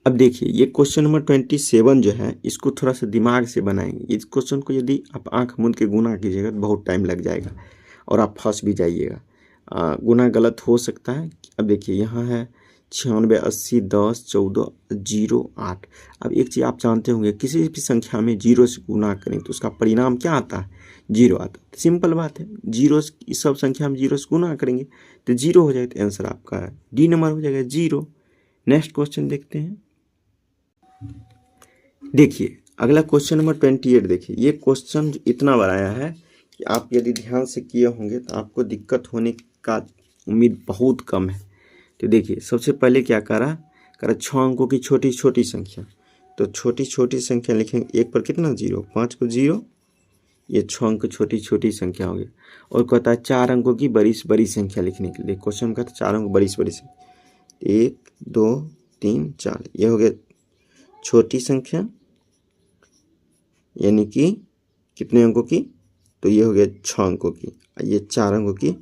अब देखिए ये क्वेश्चन नंबर 27 जो है इसको थोड़ा सा दिमाग से बनाएंगे। इस क्वेश्चन को यदि आप आंख मूंद के गुना कीजिएगा तो बहुत टाइम लग जाएगा और आप फंस भी जाइएगा। गुना गलत हो सकता है। अब देखिए यहाँ है 96 80 10 14 0 8। अब एक चीज़ आप जानते होंगे, किसी भी संख्या में 0 से गुना करें तो उसका परिणाम क्या आता है, 0 आता है। सिंपल बात है, 0 इस सब संख्या में 0 से गुना करेंगे तो 0 हो जाएगा, तो आंसर आपका डी नंबर हो जाएगा 0। नेक्स्ट क्वेश्चन देखते हैं। देखिए अगला क्वेश्चन नंबर 28। देखिए ये क्वेश्चन इतना बनाया है कि आप यदि ध्यान से किए होंगे तो आपको दिक्कत होने का उम्मीद बहुत कम है। तो देखिए सबसे पहले क्या करा 6 अंकों की छोटी छोटी संख्या। तो छोटी छोटी संख्या लिखेंगे, 1 पर कितना 0, 5 को 0, ये 6 अंक छोटी छोटी संख्या हो गई। और कहता है 4 अंकों की बड़ी से बड़ी संख्या लिखने के लिए। क्वेश्चन कहता है 4 अंक बड़ी से बड़ी संख्या, 1 2 3 4, ये हो गया छोटी संख्या, यानी कि कितने अंकों की, तो ये हो गया 6 अंकों की, ये 4 अंकों की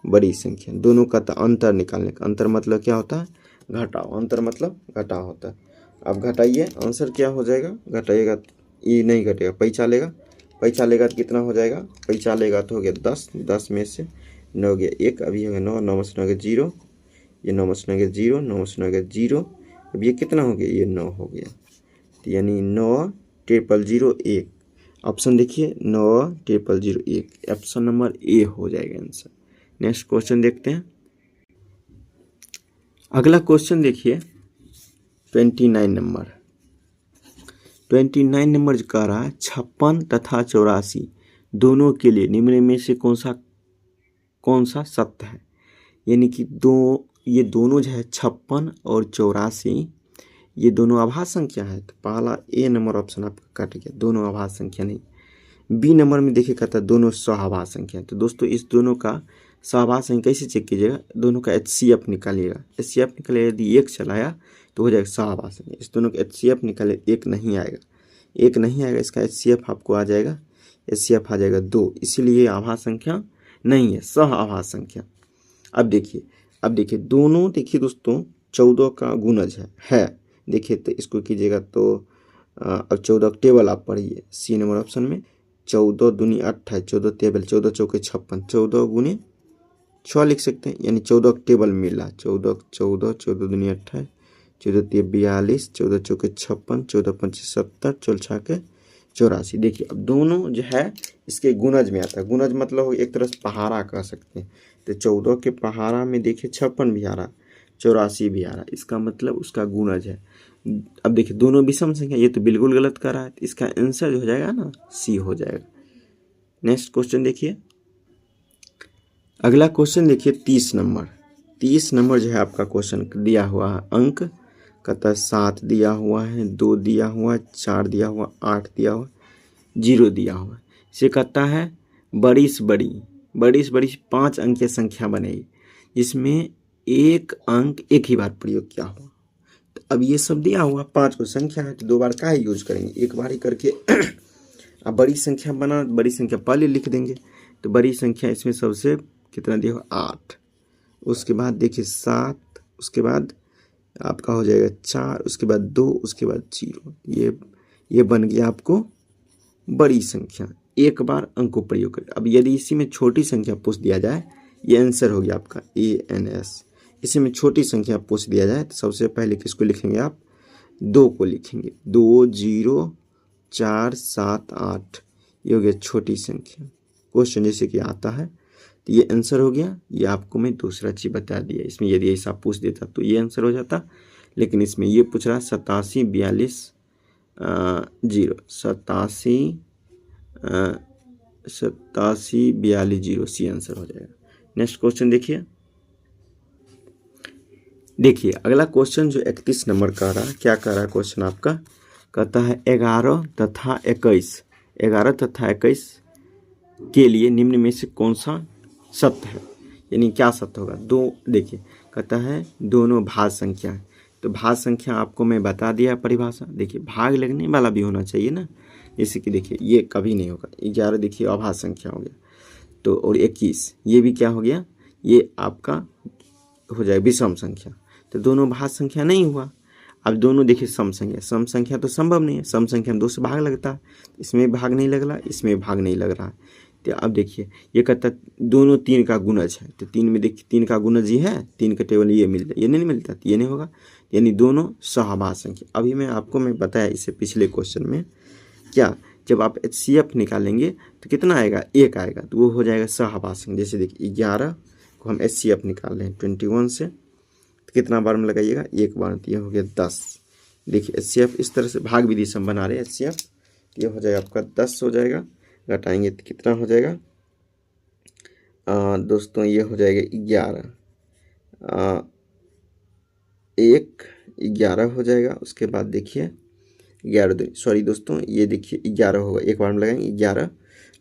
बड़ी संख्या। दोनों का अंतर निकालने का, अंतर मतलब क्या होता है, घटाओ, अंतर मतलब घटाओ होता है। अब घटाइए, आंसर क्या हो जाएगा, घटाइएगा ये नहीं घटेगा, पैंचा लेगा, पैंचा लेगा तो कितना हो जाएगा, पैंचा लेगा तो हो गया 10, 10 में से 9 हो गया 1, अभी हो गया 9, 9 में से 9 गया 0, ये 9 में से 9 गया 0, 9 में से 9 गया 0, अब ये कितना हो गया, ये 9 हो गया, तो यानी 9,001। ऑप्शन देखिए 9,001, ऑप्शन नंबर ए हो जाएगा आंसर। नेक्स्ट क्वेश्चन देखते हैं। अगला क्वेश्चन देखिए 29 नंबर। 29 नंबर जो कह रहा है 56 तथा 84 दोनों के लिए निम्न में से कौन सा सत्य है। यानी कि ये दोनों जो है 56 और 84 ये दोनों आभास संख्या है, तो पहला ए नंबर ऑप्शन आपका कट गया, दोनों आभास संख्या नहीं। बी नंबर में देखिए कहता है दोनों सहआभास संख्या है। तो दोस्तों इस दोनों का सहआभास संख्या कैसे चेक कीजिएगा, दोनों का HCF निकालिएगा, HCF निकालिएगा, यदि 1 चलाया तो हो जाएगा सहआभास संख्या। इस दोनों का HCF निकाले, 1 नहीं आएगा, 1 नहीं आएगा, इसका HCF आपको आ जाएगा, HCF आ जाएगा 2, इसीलिए आभास संख्या नहीं है, सहआभास संख्या। अब देखिए दोनों, देखिए दोस्तों 14 का गुणज है देखिए, तो इसको कीजिएगा तो अब 14 टेबल आप पढ़िए सी नंबर ऑप्शन में, 14 दूनी 28, 14 टेबल, 14 चौके 56, 14 गुने 6 लिख सकते हैं, यानी 14 टेबल मिला, 14 दूनी 28, 14 तिया 42, 14 चौके 56, 14 पंचे 70, 14 छाके 84। देखिए अब दोनों जो है इसके गुणज में आता है, गुणज मतलब एक तरह से पहाड़ा कह सकते हैं, तो 14 के पहाड़ा में देखिए 56 भी आ रहा, 84 भी आ रहा, इसका मतलब उसका गुणज है। अब देखिए दोनों विषम संख्या, ये तो बिल्कुल गलत कर रहा है, तो इसका आंसर जो हो जाएगा ना सी हो जाएगा। नेक्स्ट क्वेश्चन देखिए। अगला क्वेश्चन देखिए 30 नंबर। 30 नंबर जो है आपका क्वेश्चन दिया हुआ है, अंक कहता 7 दिया हुआ है, 2 दिया हुआ है, 4 दिया हुआ, 8 दिया हुआ, 0 दिया हुआ। इसे कहता है बड़ी से बड़ी 5 अंक की संख्या बनेगी जिसमें एक अंक एक ही बार प्रयोग किया हुआ। तो अब ये सब दिया हुआ 5 को संख्या है, तो 2 बार का ही यूज करेंगे, एक बार ही करके अब बड़ी संख्या बना, बड़ी संख्या पहले लिख देंगे, तो बड़ी संख्या इसमें सबसे कितना दिया हुआ 8, उसके बाद देखिए 7, उसके बाद आपका हो जाएगा 4, उसके बाद 2, उसके बाद 0, ये बन गया आपको बड़ी संख्या, एक बार अंक को प्रयोग करें। अब यदि इसी में छोटी संख्या पूछ दिया जाए, ये आंसर हो गया आपका ANS। इसी में छोटी संख्या पूछ दिया जाए तो सबसे पहले किसको लिखेंगे आप, 2 को लिखेंगे, 2, 0, 4, 7, 8, ये हो गया छोटी संख्या। क्वेश्चन जैसे कि आता है तो ये आंसर हो गया। ये आपको मैं दूसरा चीज बता दिया, इसमें यदि ऐसा पूछ देता तो ये आंसर हो जाता, लेकिन इसमें ये पूछ रहा 87, 42, 0, 87, 42, 0, सी आंसर हो जाएगा। नेक्स्ट क्वेश्चन देखिए अगला क्वेश्चन जो 31 नंबर का रहा है, क्या कह रहा है क्वेश्चन आपका, कहता है 11 तथा 21 के लिए निम्न में से कौन सा सत्य है। यानी क्या सत्य होगा, दो देखिए कहता है दोनों भाज्य संख्या है, तो भाज्य संख्या आपको मैं बता दिया परिभाषा। देखिए भाग लगने वाला भी होना चाहिए ना, जैसे कि देखिए ये कभी नहीं होगा, 11 देखिए अभाज्य संख्या हो गया, तो और 21 ये भी क्या हो गया, ये आपका हो जाए विषम संख्या, तो दोनों भाज्य संख्या नहीं हुआ। अब दोनों देखिए सम संख्या तो संभव नहीं है, सम संख्या में 2 से भाग लगता है, इसमें भाग नहीं लग रहा, इसमें भाग नहीं लग रहा है। तो अब देखिए ये कहता है दोनों 3 का गुणज है, तो 3 में देखिए 3 का गुणज ही है, 3 का टेबल ये मिल जाए, ये नहीं मिलता तो ये नहीं होगा, यानी दोनों सहभाज्य संख्या। अभी मैं आपको बताया इससे पिछले क्वेश्चन में क्या, जब आप HCF निकालेंगे तो कितना आएगा, 1 आएगा, तो वो हो जाएगा सहभाज्य संख्या। जैसे देखिए 11 को हम HCF निकाल रहे हैं 21 से, तो कितना बार में लगाइएगा, 1 बार, तो ये हो गया 10। देखिए HCF इस तरह से भाग विधि से हम बना रहे हैं HCF, ये हो जाएगा आपका 10 हो जाएगा, घटाएंगे तो कितना हो जाएगा दोस्तों, ये हो जाएगा 11, 11 हो जाएगा। उसके बाद देखिए 11 सॉरी दोस्तों, ये देखिए 11 होगा, 1 बार में लगाएंगे 11,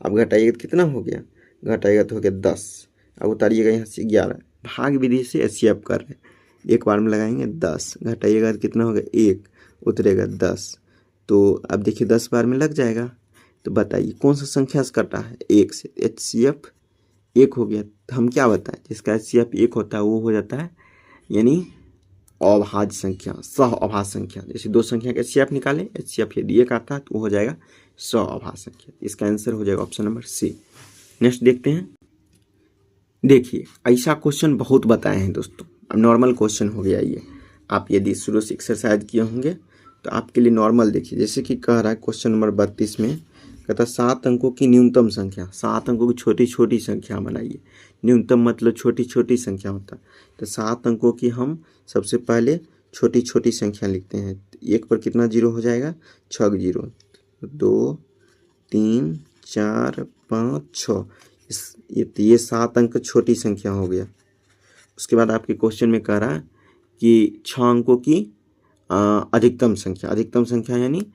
अब घटाइएगा तो कितना हो गया, घटाइएगा तो हो गया 10, अब उतारिएगा यहाँ से 11, भाग विधि से HCF कर रहे हैं, 1 बार में लगाएंगे 10, घटाइएगा तो कितना होगा 1, उतरेगा 10, तो अब देखिए 10 बार में लग जाएगा, तो बताइए कौन सा संख्या से कटा है? 1 से। HCF 1 हो गया। तो हम क्या बताएं, जिसका HCF 1 होता है वो हो जाता है यानी अभाज्य संख्या, सह अभाज्य संख्या। जैसे दो संख्या का HCF निकाले, HCF यदि 1 आता है तो वो हो जाएगा सह अभाज्य संख्या। इसका आंसर हो जाएगा ऑप्शन नंबर सी। नेक्स्ट देखते हैं। देखिए ऐसा क्वेश्चन बहुत बताए हैं दोस्तों, अब नॉर्मल क्वेश्चन हो गया ये। आप यदि शुरू से एक्सरसाइज किए होंगे तो आपके लिए नॉर्मल देखिए। जैसे कि कह रहा है क्वेश्चन नंबर 32 में, कहता 7 अंकों की न्यूनतम संख्या, 7 अंकों की छोटी छोटी संख्या बनाइए। न्यूनतम मतलब छोटी छोटी संख्या होता है। तो 7 अंकों की हम सबसे पहले छोटी छोटी संख्या लिखते हैं। 1 पर कितना जीरो हो जाएगा? 6 जीरो। 2 3 4 5 6, ये 7 अंक छोटी संख्या हो गया। उसके बाद आपके क्वेश्चन में कह रहा है कि 6 अंकों की अधिकतम संख्या, अधिकतम संख्या यानी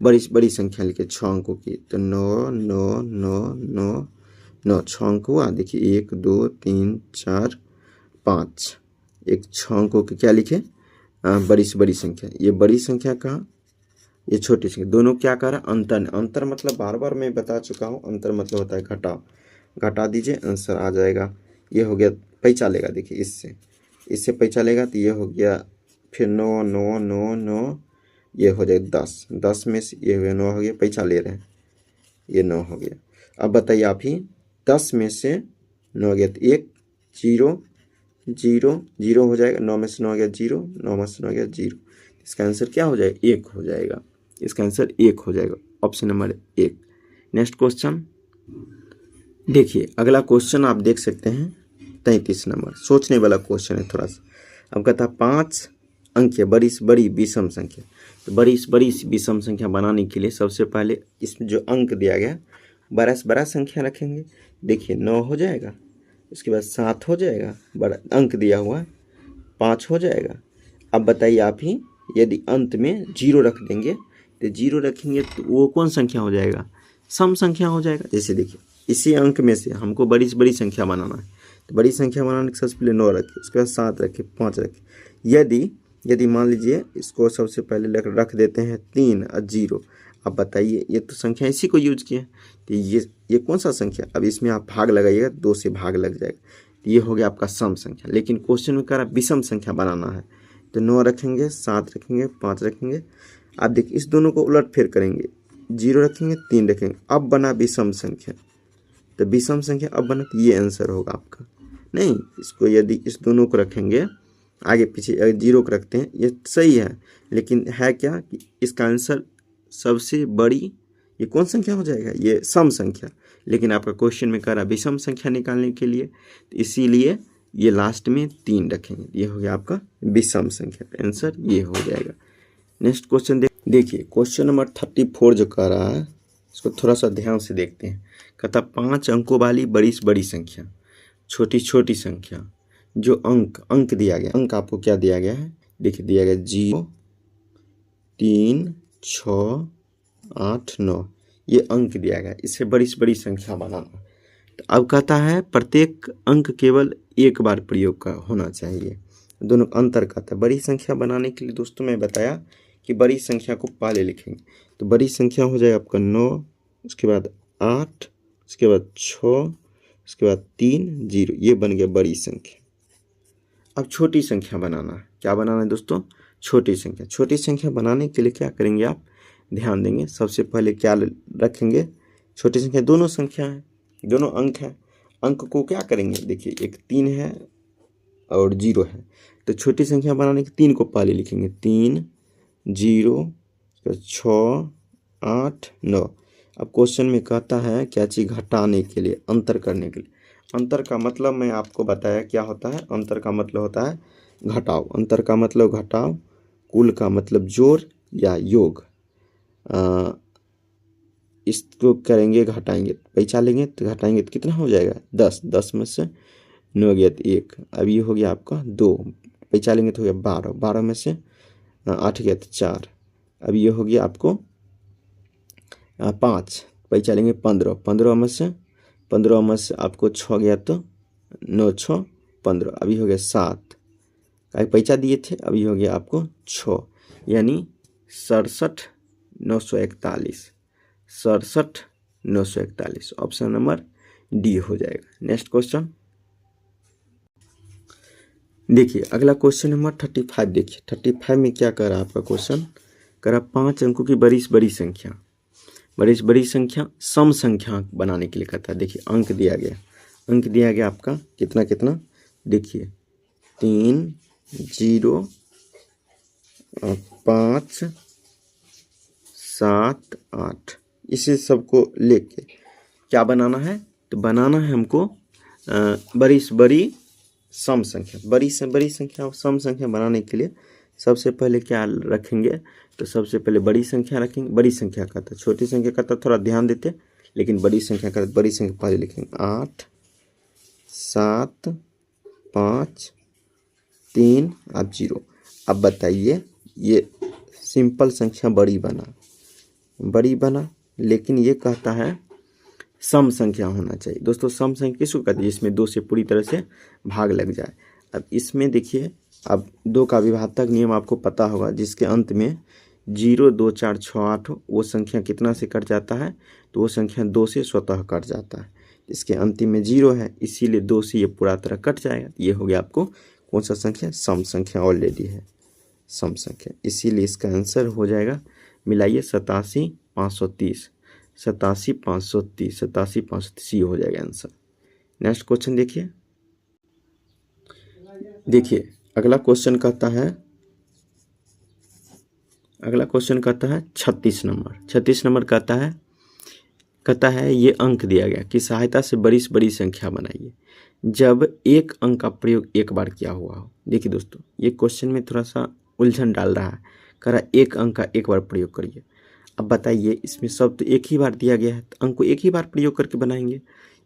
बड़ी संख्या लिखे 6 अंकों की। तो 9 9 9 9 9 6 अंक हुआ। देखिए 1 2 3 4 5, एक 6 अंकों की क्या लिखे? बड़ी से बड़ी संख्या। ये बड़ी संख्या कहाँ, ये छोटी संख्या। दोनों क्या कर रहा है? अंतर। अंतर मतलब बार बार मैं बता चुका हूँ, अंतर मतलब होता है घटाव। घटा दीजिए, आंसर आ जाएगा। ये हो गया पैसा लेगा। देखिए इससे पैसा लेगा तो ये हो गया, फिर 9 9 9 9, ये हो जाएगा 10। 10 में से ये हो गया 9 हो गया, पैसा ले रहे हैं, ये 9 हो गया। अब बताइए आप ही, 10 में से 9 गया तो 1 0 0 0 हो जाएगा। 9 में से 9 गया 0, 9 में से 9 गया 0। इसका आंसर क्या हो जाएगा? 1 हो जाएगा। इसका आंसर 1 हो जाएगा, ऑप्शन नंबर 1। नेक्स्ट क्वेश्चन देखिए। अगला क्वेश्चन आप देख सकते हैं 33 नंबर, सोचने वाला क्वेश्चन है थोड़ा सा। अब कहता है 5 अंक बड़ी से बड़ी विषम संख्या। तो बड़ी से बड़ी विषम संख्या बनाने के लिए सबसे पहले इसमें जो अंक दिया गया बड़ा से बड़ा संख्या रखेंगे। देखिए 9 हो जाएगा, उसके बाद 7 हो जाएगा, बड़ा अंक दिया हुआ 5 हो जाएगा। अब बताइए आप ही, यदि अंत में 0 रख देंगे तो 0 रखेंगे तो वो कौन संख्या हो जाएगा? सम संख्या हो जाएगा। जैसे देखिए इसी अंक में से हमको बड़ी से बड़ी संख्या बनाना है, तो बड़ी संख्या बनाने के सबसे पहले 9 रखें, उसके बाद 7 रखें, 5 रखें। यदि मान लीजिए इसको सबसे पहले रख देते हैं 3 और 0। अब बताइए ये तो संख्या इसी को यूज किया, तो ये कौन सा संख्या? अब इसमें आप भाग लगाइएगा, 2 से भाग लग जाएगा, तो ये हो गया आपका सम संख्या। लेकिन क्वेश्चन में कह रहा विषम संख्या बनाना है, तो 9 रखेंगे, 7 रखेंगे, 5 रखेंगे। आप देखिए इस दोनों को उलट फेर करेंगे, 0 रखेंगे, 3 रखेंगे, अब बना विषम संख्या। तो विषम संख्या अब बना, तो ये आंसर होगा आपका। नहीं, इसको यदि इस दोनों को रखेंगे आगे पीछे, अगर 0 को रखते हैं ये सही है, लेकिन है क्या कि इसका आंसर सबसे बड़ी ये कौन संख्या हो जाएगा? ये सम संख्या। लेकिन आपका क्वेश्चन में कह रहा विषम संख्या निकालने के लिए, तो इसीलिए ये लास्ट में 3 रखेंगे। ये हो गया आपका विषम संख्या, आंसर ये हो जाएगा। नेक्स्ट क्वेश्चन देखिए क्वेश्चन नंबर 34 जो कह रहा है इसको थोड़ा सा ध्यान से देखते हैं। कहता 5 अंकों वाली बड़ी से बड़ी संख्या, छोटी छोटी संख्या, जो अंक दिया गया, अंक आपको क्या दिया गया है? देखिए दिया गया 0 3 6 8 9, ये अंक दिया गया। इससे बड़ी से बड़ी संख्या बनाना। तो अब कहता है प्रत्येक अंक केवल एक बार प्रयोग का होना चाहिए। दोनों अंतर कहता है। बड़ी संख्या बनाने के लिए दोस्तों मैं बताया कि बड़ी संख्या को पहले लिखेंगे, तो बड़ी संख्या हो जाएगा आपका 9, उसके बाद 8, उसके बाद 6, उसके बाद 3 0, ये बन गया बड़ी संख्या। अब छोटी संख्या बनाना है। क्या बनाना है दोस्तों? छोटी संख्या। छोटी संख्या बनाने के लिए क्या करेंगे आप? ध्यान देंगे। सबसे पहले क्या रखेंगे? छोटी संख्या दोनों संख्या है, दोनों अंक है। अंक को क्या करेंगे? देखिए एक 3 है और 0 है, तो छोटी संख्या बनाने के 3 को पहले लिखेंगे। 3 0 6 8 9। अब क्वेश्चन में कहता है क्या चीज़? घटाने के लिए, अंतर करने के लिए। अंतर का मतलब मैं आपको बताया क्या होता है। अंतर का मतलब होता है घटाव। अंतर का मतलब घटाव, कुल का मतलब जोड़ या योग। इसको करेंगे घटाएंगे, पैसा लेंगे तो घटाएंगे तो कितना हो जाएगा? 10। 10 में से 9 गया तो 1, अब ये हो गया आपका 2। पैसा लेंगे तो हो गया 12। 12 में से 8 गया तो 4, अब ये हो गया आपको 5। पैसा लेंगे 15। 15 में से आपको 6 गया तो 9 6 15, अभी हो गया 7। पैसा दिए थे, अभी हो गया आपको 6, यानी 67 941। 67 941। ऑप्शन नंबर डी हो जाएगा। नेक्स्ट क्वेश्चन देखिए, अगला क्वेश्चन नंबर 35 देखिए। 35 में क्या कर रहा है आपका क्वेश्चन, कर रहा 5 अंकों की बड़ी से बड़ी संख्या, बड़ी से बड़ी संख्या सम संख्या बनाने के लिए कहता है। देखिए अंक दिया गया, अंक दिया गया आपका कितना कितना, देखिए 3, 0, 5, 7, 8, इसे सबको लेके क्या बनाना है, तो बनाना है हमको बड़ी से बड़ी सम संख्या। बड़ी से बड़ी संख्या सम संख्या बनाने के लिए सबसे पहले क्या रखेंगे, तो सबसे पहले बड़ी संख्या रखेंगे। बड़ी संख्या का था, छोटी संख्या का था थोड़ा ध्यान देते, लेकिन बड़ी संख्या का बड़ी संख्या पहले लिखेंगे। 8, 7, 5, 3, अब 0। अब बताइए, ये सिंपल संख्या बड़ी बना, लेकिन ये कहता है सम संख्या होना चाहिए। दोस्तों सम संख्या किसको कहते हैं, जिसमें 2 से पूरी तरह से भाग लग जाए। अब इसमें देखिए, अब 2 का विभाजक नियम आपको पता होगा, जिसके अंत में 0, 2, 4, 6, 8 हो, वो संख्या कितना से कट जाता है, तो वो संख्या 2 से स्वतः कट जाता है। इसके अंतिम में 0 है, इसीलिए 2 से ये पूरा तरह कट जाएगा। ये हो गया आपको कौन सा संख्या, सम संख्या ऑलरेडी है, सम संख्या। इसीलिए इसका आंसर हो जाएगा, मिलाइए 87, 530, 87, 530, 87, 530 हो जाएगा आंसर। नेक्स्ट क्वेश्चन देखिए अगला क्वेश्चन कहता है 36 नंबर। 36 नंबर कहता है ये अंक दिया गया कि सहायता से बड़ी से बड़ी संख्या बनाइए जब एक अंक का प्रयोग एक बार किया हुआ हो। देखिए दोस्तों, ये क्वेश्चन में थोड़ा सा उलझन डाल रहा है, कह रहा है एक अंक का एक बार प्रयोग करिए। अब बताइए, इसमें शब्द एक ही बार दिया गया है, तो अंक को एक ही बार प्रयोग करके बनाएंगे,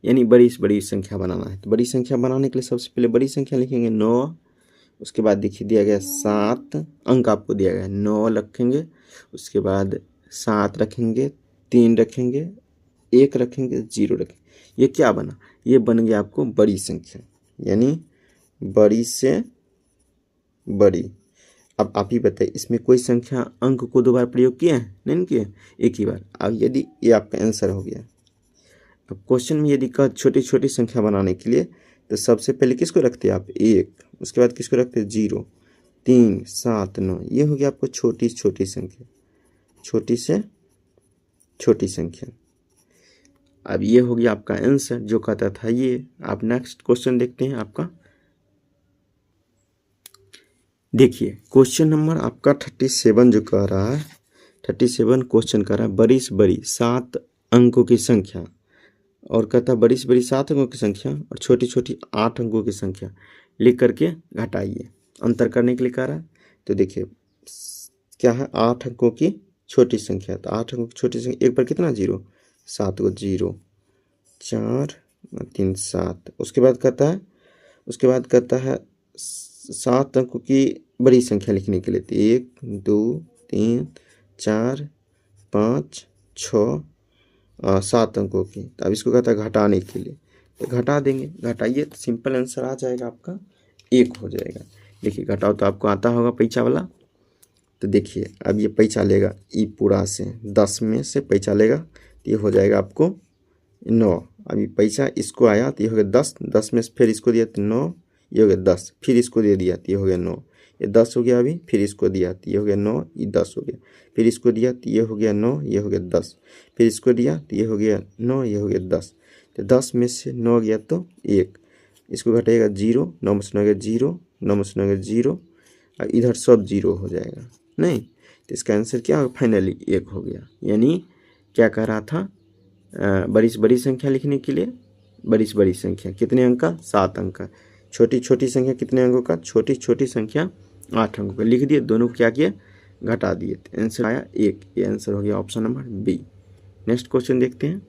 यानी बड़ी से बड़ी संख्या बनाना है। तो बड़ी संख्या बनाने के लिए सबसे पहले बड़ी संख्या लिखेंगे 9, उसके बाद देखिए दिया गया 7 अंक आपको दिया गया है, 9 रखेंगे, उसके बाद 7 रखेंगे, 3 रखेंगे, 1 रखेंगे, 0 रखेंगे। ये क्या बना, ये बन गया आपको बड़ी संख्या, यानी बड़ी से बड़ी। अब आप ही बताइए, इसमें कोई संख्या अंक को 2 बार प्रयोग किए हैं, नहीं किए, एक ही बार। अब यदि ये आपका आंसर हो गया। अब क्वेश्चन में यदि कहा छोटी छोटी संख्या बनाने के लिए, तो सबसे पहले किसको रखते हैं आप, 1, उसके बाद किसको रखते हैं 0, 3, 7, 9, ये हो गया आपको छोटी छोटी संख्या, छोटी से छोटी संख्या। अब ये हो गया आपका आंसर जो कहता था ये। आप नेक्स्ट क्वेश्चन देखते हैं आपका। देखिए क्वेश्चन नंबर आपका 37 जो कह रहा है, 37 क्वेश्चन कह रहा है बड़ी से बड़ी 7 अंकों की संख्या, और कहता है बड़ी से बड़ी 7 अंकों की संख्या और छोटी छोटी 8 अंकों की संख्या लिख करके घटाइए, अंतर करने के लिए कह रहा है। तो देखिए क्या है, 8 अंकों की छोटी संख्या, तो 8 अंकों की छोटी संख्या एक बार कितना 0, 7 को 0, 4, 3, 7। उसके बाद कहता है 7 अंकों की बड़ी संख्या लिखने के लिए, 1, 2, 3, 4, 5, 6, 7 अंकों की। तो अब इसको कहता है घटाने के लिए, तो घटा देंगे, घटाइए तो सिंपल आंसर आ जाएगा आपका 1 हो जाएगा। देखिए घटाओ तो आपको आता होगा पैंचा वाला, तो देखिए अब ये पैंचा लेगा, ई पूरा से 10 में से पैंचा लेगा, तो ये हो जाएगा आपको 9। अभी पैसा इसको आया तो ये हो गया 10, 10 में से फिर इसको दिया तो 9, ये हो गया 10, फिर इसको दे दिया तो ये हो गया 9, ये 10 हो गया। अभी फिर इसको दिया तो ये हो गया 9, ये 10 हो गया, फिर इसको दिया तो ये हो गया 9, ये हो गया 10, फिर इसको दिया तो ये हो गया 9, ये हो गया 10। तो 10 में से 9 गया तो 1, इसको घटेगा 0, 9 में से 9 गया 0, 9 में से 9 गया 0, और इधर सब 0 हो जाएगा नहीं, तो इसका आंसर क्या होगा, फाइनली 1 हो गया। यानी क्या कह रहा था, बड़ी से बड़ी संख्या लिखने के लिए बड़ी से बड़ी संख्या कितने अंक का, 7 अंक का, छोटी छोटी संख्या कितने अंकों का, छोटी छोटी संख्या 8 अंकों का लिख दिए, दोनों को क्या किए, घटा दिए, तो आंसर आया 1। ये आंसर हो गया option number B. Next question देखते हैं।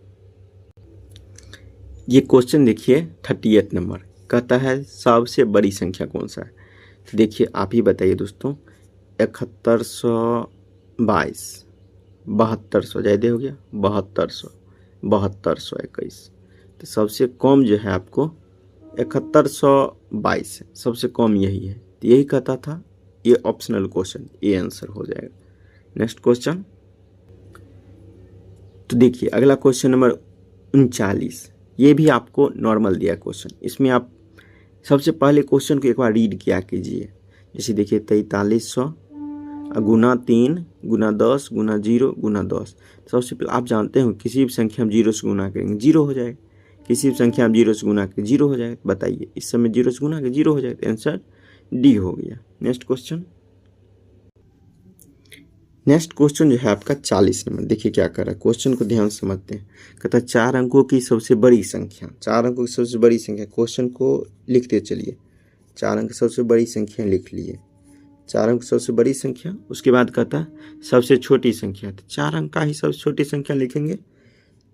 ये क्वेश्चन देखिए 38 नंबर, कहता है सबसे बड़ी संख्या कौन सा है। तो देखिए आप ही बताइए दोस्तों, 7122, 7200 ज़्यादा हो गया, 7200, 7221। तो सबसे कम जो है आपको 7122 है, सबसे कम यही है, तो यही कहता था। ये ऑप्शनल क्वेश्चन, ये आंसर हो जाएगा। नेक्स्ट क्वेश्चन तो देखिए अगला क्वेश्चन नंबर 39, ये भी आपको नॉर्मल दिया क्वेश्चन। इसमें आप सबसे पहले क्वेश्चन को एक बार रीड किया कीजिए। जैसे देखिए 4300 गुना 3 गुना 10 गुना 0 गुना 10। सबसे पहले आप जानते हो किसी भी संख्या हम 0 से गुना करेंगे 0 हो जाएगा, किसी भी संख्या हम 0 से गुना करेंगे 0 हो जाएगा। बताइए इस समय 0 से गुना के 0 हो जाएगा, आंसर डी हो गया। नेक्स्ट क्वेश्चन जो है आपका 40 नंबर। देखिए क्या कर रहा है, क्वेश्चन को ध्यान से समझते हैं। कहता है 4 अंकों की सबसे बड़ी संख्या, 4 अंकों की सबसे बड़ी संख्या। क्वेश्चन को लिखते चलिए, 4 अंक की सबसे बड़ी संख्या लिख लिए, 4 अंक सबसे बड़ी संख्या। उसके बाद कहता है सबसे छोटी संख्या, तो 4 अंक का ही सबसे छोटी संख्या लिखेंगे।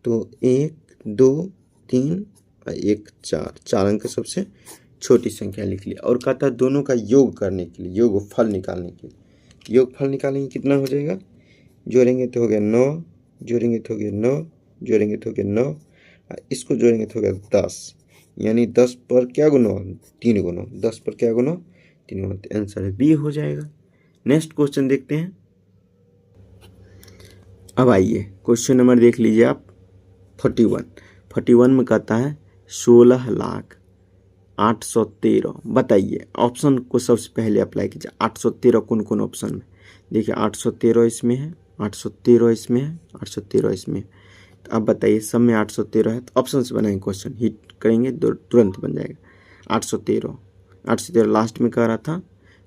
तो 1 2 3 और 1 4, 4 अंक का सबसे छोटी संख्या लिख लिया। और कहता है दोनों का योग करने के लिए, योगफल निकालने के लिए, योगफल निकालेंगे कितना हो जाएगा, जोड़ेंगे तो हो गया 9, जोड़ेंगे तो हो गया 9, जोड़ेंगे तो हो गया 9, इसको जोड़ेंगे तो हो गया 10। यानी 10 पर क्या गुना, 3 गुना, 10 पर क्या गुना, 3 गुना। तो आंसर बी हो जाएगा। नेक्स्ट क्वेश्चन देखते हैं। अब आइए क्वेश्चन नंबर देख लीजिए आप 41 में कहता है 16,08,13। बताइए ऑप्शन को सबसे पहले अप्लाई कीजिए। 813 कौन कौन ऑप्शन में, देखिए 813 इसमें है, 813 इसमें है, 813 इसमें है। तो अब बताइए सब में 813 है, तो ऑप्शन से बनाएंगे, क्वेश्चन हिट करेंगे तुरंत बन जाएगा। 813 लास्ट में कह रहा था,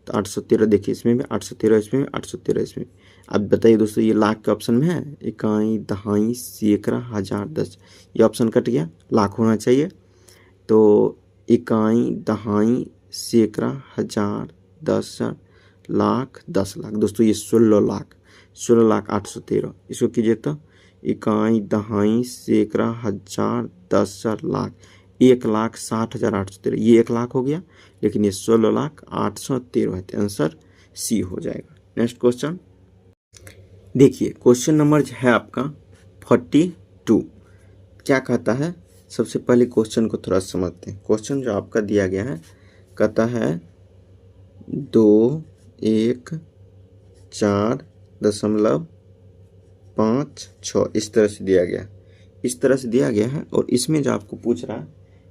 तो 813 देखिए इसमें भी, 813 इसमें, 813 इसमें। अब बताइए दोस्तों ये लाख के ऑप्शन में है, इकाई दहाई सैकड़ा हजार दस, ये ऑप्शन कट गया, लाख होना चाहिए। तो इकाई दहाई सैकड़ा हजार 10,000 लाख 10 लाख। दोस्तों ये 16 लाख, 16,08,13। इसको कीजिए तो इकाई दहाई सैकड़ा हजार 10,000 लाख, 1,60,813। ये 1 लाख हो गया, लेकिन ये 16,08,13 है, तो आंसर सी हो जाएगा। नेक्स्ट क्वेश्चन देखिए, क्वेश्चन नंबर है आपका 42। क्या कहता है, सबसे पहले क्वेश्चन को थोड़ा समझते हैं। क्वेश्चन जो आपका दिया गया है कहता है 2,1,4.56 इस तरह से दिया गया, इस तरह से दिया गया है। और इसमें जो आपको पूछ रहा है,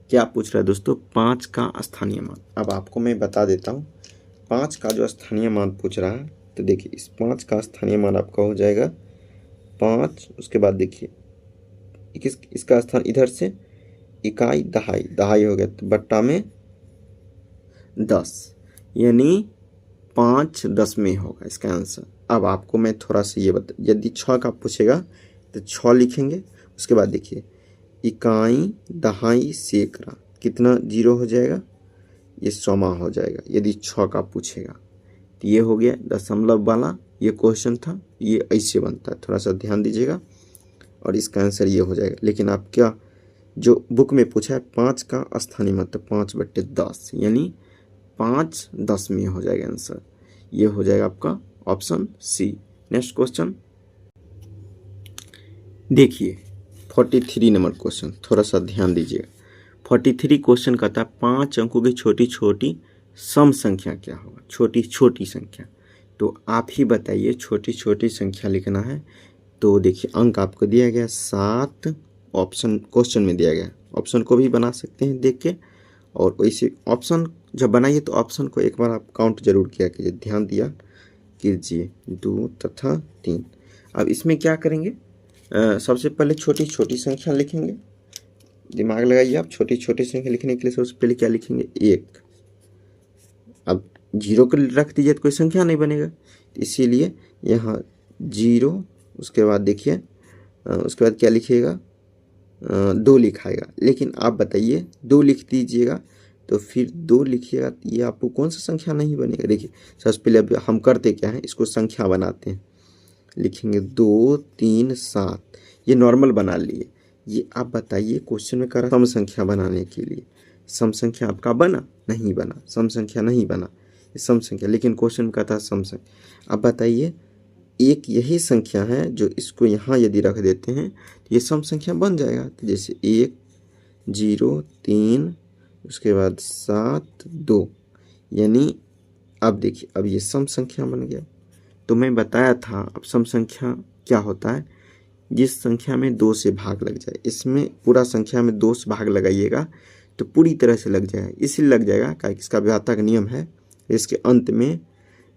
क्या पूछ रहा है दोस्तों, 5 का स्थानीय मान। अब आपको मैं बता देता हूँ 5 का जो स्थानीय मान पूछ रहा है, तो देखिए इस 5 का स्थानीय मान आपका हो जाएगा 5। उसके बाद देखिए इसका स्थान इधर से इकाई दहाई, दहाई हो गया तो बट्टा में 10, यानी 5 10वें होगा इसका आंसर। अब आपको मैं थोड़ा सा ये बता, यदि 6 का पूछेगा तो 6 लिखेंगे। उसके बाद देखिए इकाई दहाई सैकड़ा, कितना 0 हो जाएगा, ये 100वां हो जाएगा यदि 6 का पूछेगा। तो ये हो गया दशमलव वाला, ये क्वेश्चन था, ये ऐसे बनता है, थोड़ा सा ध्यान दीजिएगा। और इसका आंसर ये हो जाएगा। लेकिन आप क्या, जो बुक में पूछा है 5 का स्थानीय मतलब 5/10, यानी 5 10वें हो जाएगा आंसर। ये हो जाएगा आपका ऑप्शन सी। नेक्स्ट क्वेश्चन देखिए 43 नंबर क्वेश्चन, थोड़ा सा ध्यान दीजिएगा। 43 क्वेश्चन कहता है 5 अंकों की छोटी छोटी सम संख्या क्या होगा, छोटी छोटी संख्या। तो आप ही बताइए, छोटी छोटी संख्या लिखना है। तो देखिए अंक आपको दिया गया 7, ऑप्शन क्वेश्चन में दिया गया, ऑप्शन को भी बना सकते हैं देख के। और वैसे ऑप्शन जब बनाइए तो ऑप्शन को एक बार आप काउंट जरूर किया कीजिए, ध्यान दिया कीजिए 2 तथा 3। अब इसमें क्या करेंगे, सबसे पहले छोटी छोटी संख्या लिखेंगे, दिमाग लगाइए आप। छोटी छोटी संख्या लिखने के लिए सबसे पहले क्या लिखेंगे, 1। अब 0 को रख दीजिए तो कोई संख्या नहीं बनेगा, इसीलिए यहाँ 0। उसके बाद देखिए उसके बाद क्या लिखिएगा, 2 लिखाएगा। लेकिन आप बताइए 2 लिख दीजिएगा तो फिर 2 लिखिएगा, ये आपको कौन सा संख्या नहीं बनेगा। देखिए सबसे पहले अब हम करते क्या है, इसको संख्या बनाते हैं। लिखेंगे 2 3 7, ये नॉर्मल बना लिए। ये आप बताइए क्वेश्चन में करा सम संख्या बनाने के लिए, सम संख्या आपका बना नहीं बना, सम संख्या नहीं बना, सम संख्या, लेकिन क्वेश्चन में कहता है सम संख्या। अब बताइए एक यही संख्या है जो इसको यहाँ यदि रख देते हैं तो ये सम संख्या बन जाएगा। तो जैसे 1 0 3 उसके बाद 7 2, यानी अब देखिए अब ये सम संख्या बन गया। तो मैं बताया था अब सम संख्या क्या होता है, जिस संख्या में 2 से भाग लग जाए। इसमें पूरा संख्या में 2 से भाग लगाइएगा तो पूरी तरह से लग जाएगा, इसलिए लग जाएगा क्या इसका व्यापक नियम है। इसके अंत में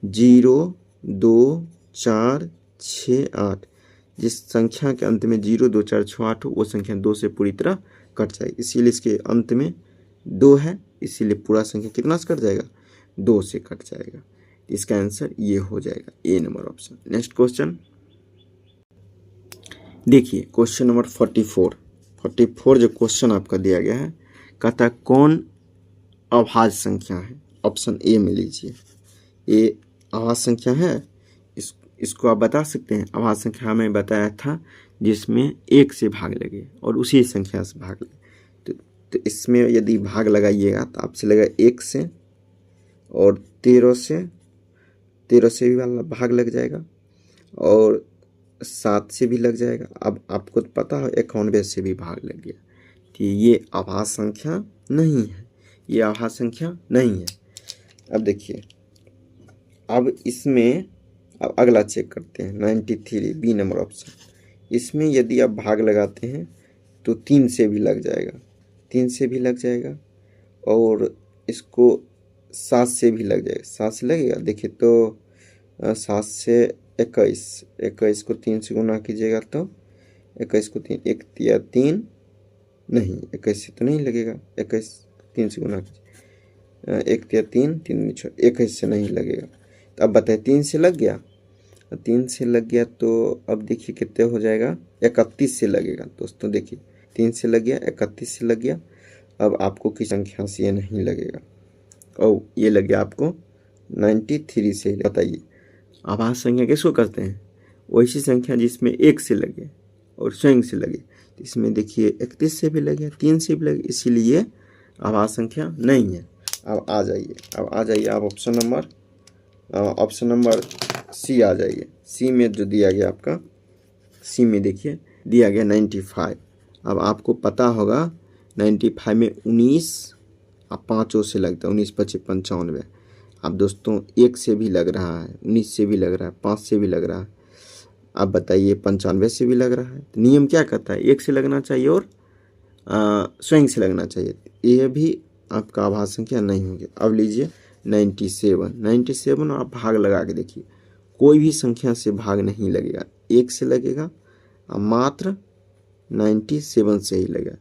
0, 2, 4, 6, 8, जिस संख्या के अंत में 0, 2, 4, 6, 8 हो वो संख्या 2 से पूरी तरह कट जाएगी। इसीलिए इसके अंत में 2 है, इसीलिए पूरा संख्या कितना से कट जाएगा, 2 से कट जाएगा। इसका आंसर ये हो जाएगा, ए नंबर ऑप्शन। नेक्स्ट क्वेश्चन देखिए, क्वेश्चन नंबर 44 जो क्वेश्चन आपका दिया गया है, कहता है कौन अभाज्य संख्या है। ऑप्शन ए में लीजिए, ए अभाज्य संख्या है। इसको आप बता सकते हैं। अभाज्य संख्या हमें बताया था जिसमें 1 से भाग लगे और उसी संख्या से भाग लगे। तो इसमें यदि भाग लगाइएगा तो आपसे लगा 1 से और 13 से भी वाला भाग लग जाएगा और 7 से भी लग जाएगा। अब आपको तो पता है 91 से भी भाग लग गया, तो ये अभाज्य संख्या नहीं है, ये अभाज्य संख्या नहीं है। अब देखिए, अब इसमें अब अगला चेक करते हैं 93 बी नंबर ऑप्शन। इसमें यदि आप भाग लगाते हैं तो 3 से भी लग जाएगा, 3 से भी लग जाएगा और इसको 7 से भी लग जाएगा, 7 से लगेगा। देखिए तो 7 से 21 को 3 से गुना कीजिएगा तो 21 को 3, 1 या 3 नहीं, 21 से तो नहीं लगेगा, 21 3 से गुना कीजिए, 1 या 3, 21 से नहीं लगेगा। तो अब बताइए 3 से लग गया, 3 से लग गया तो अब देखिए कितने हो जाएगा, 31 से लगेगा। दोस्तों देखिए 3 से लग गया, 31 से लग गया। अब आपको किस संख्या से ये नहीं लगेगा, और ये लग गया आपको 93 से। बताइए अभाज्य संख्या किसको करते हैं, वैसी संख्या जिसमें 1 से लगे और स्वयं से लगे। तो इसमें देखिए 31 से भी लगे, 3 से भी लगे, इसीलिए अभाज्य संख्या नहीं है। अब आ जाइए आप ऑप्शन नंबर सी आ जाइए। सी में जो दिया गया आपका, सी में देखिए दिया गया 95। अब आपको पता होगा 95 में 19 अब 5 से लगता है, 19, 25, 95। अब दोस्तों 1 से भी लग रहा है, 19 से भी लग रहा है, 5 से भी लग रहा है। अब बताइए 95 से भी लग रहा है। तो नियम क्या कहता है, 1 से लगना चाहिए और स्वयं से लगना चाहिए। ये भी आपका अभाज्य संख्या नहीं होगी। अब लीजिए 97 और आप भाग लगा के देखिए, कोई भी संख्या से भाग नहीं लगेगा, 1 से लगेगा और मात्र 97 से ही लगेगा।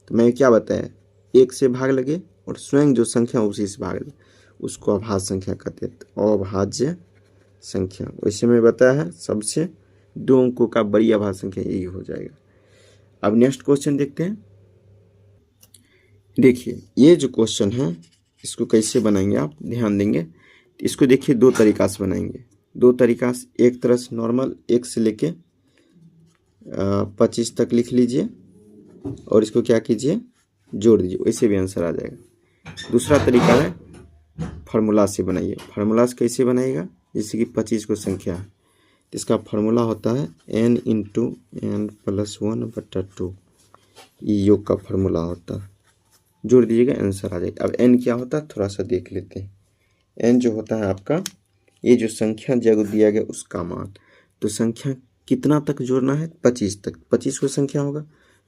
तो मैं क्या बताया, 1 से भाग लगे और स्वयं जो संख्या उसी से भाग लगे, उसको अभाज्य संख्या कहते हैं। तो अभाज्य संख्या वैसे में बताया है, सबसे 2 अंकों का बड़ी अभाज्य संख्या यही हो जाएगा। अब नेक्स्ट क्वेश्चन देखते हैं। देखिए ये जो क्वेश्चन है इसको कैसे बनाएंगे, आप ध्यान देंगे। इसको देखिए 2 तरीका से बनाएंगे, 2 तरीका से। एक तरह से नॉर्मल 1 से लेके 25 तक लिख लीजिए और इसको क्या कीजिए, जोड़ दीजिए, वैसे भी आंसर आ जाएगा। दूसरा तरीका है फार्मूला से बनाइए। फार्मूला से कैसे बनाइएगा, जैसे कि 25 को संख्या है, इसका फार्मूला होता है n × n + 1/2। ये योग का फार्मूला होता है, जोड़ दीजिएगा, आंसर आ जाएगा। अब n क्या होता है थोड़ा सा देख लेते हैं। n जो होता है आपका, ये जो संख्या जब दिया गया उसका मान। तो संख्या कितना तक जोड़ना है, 25 तक। 25 को संख्या होगा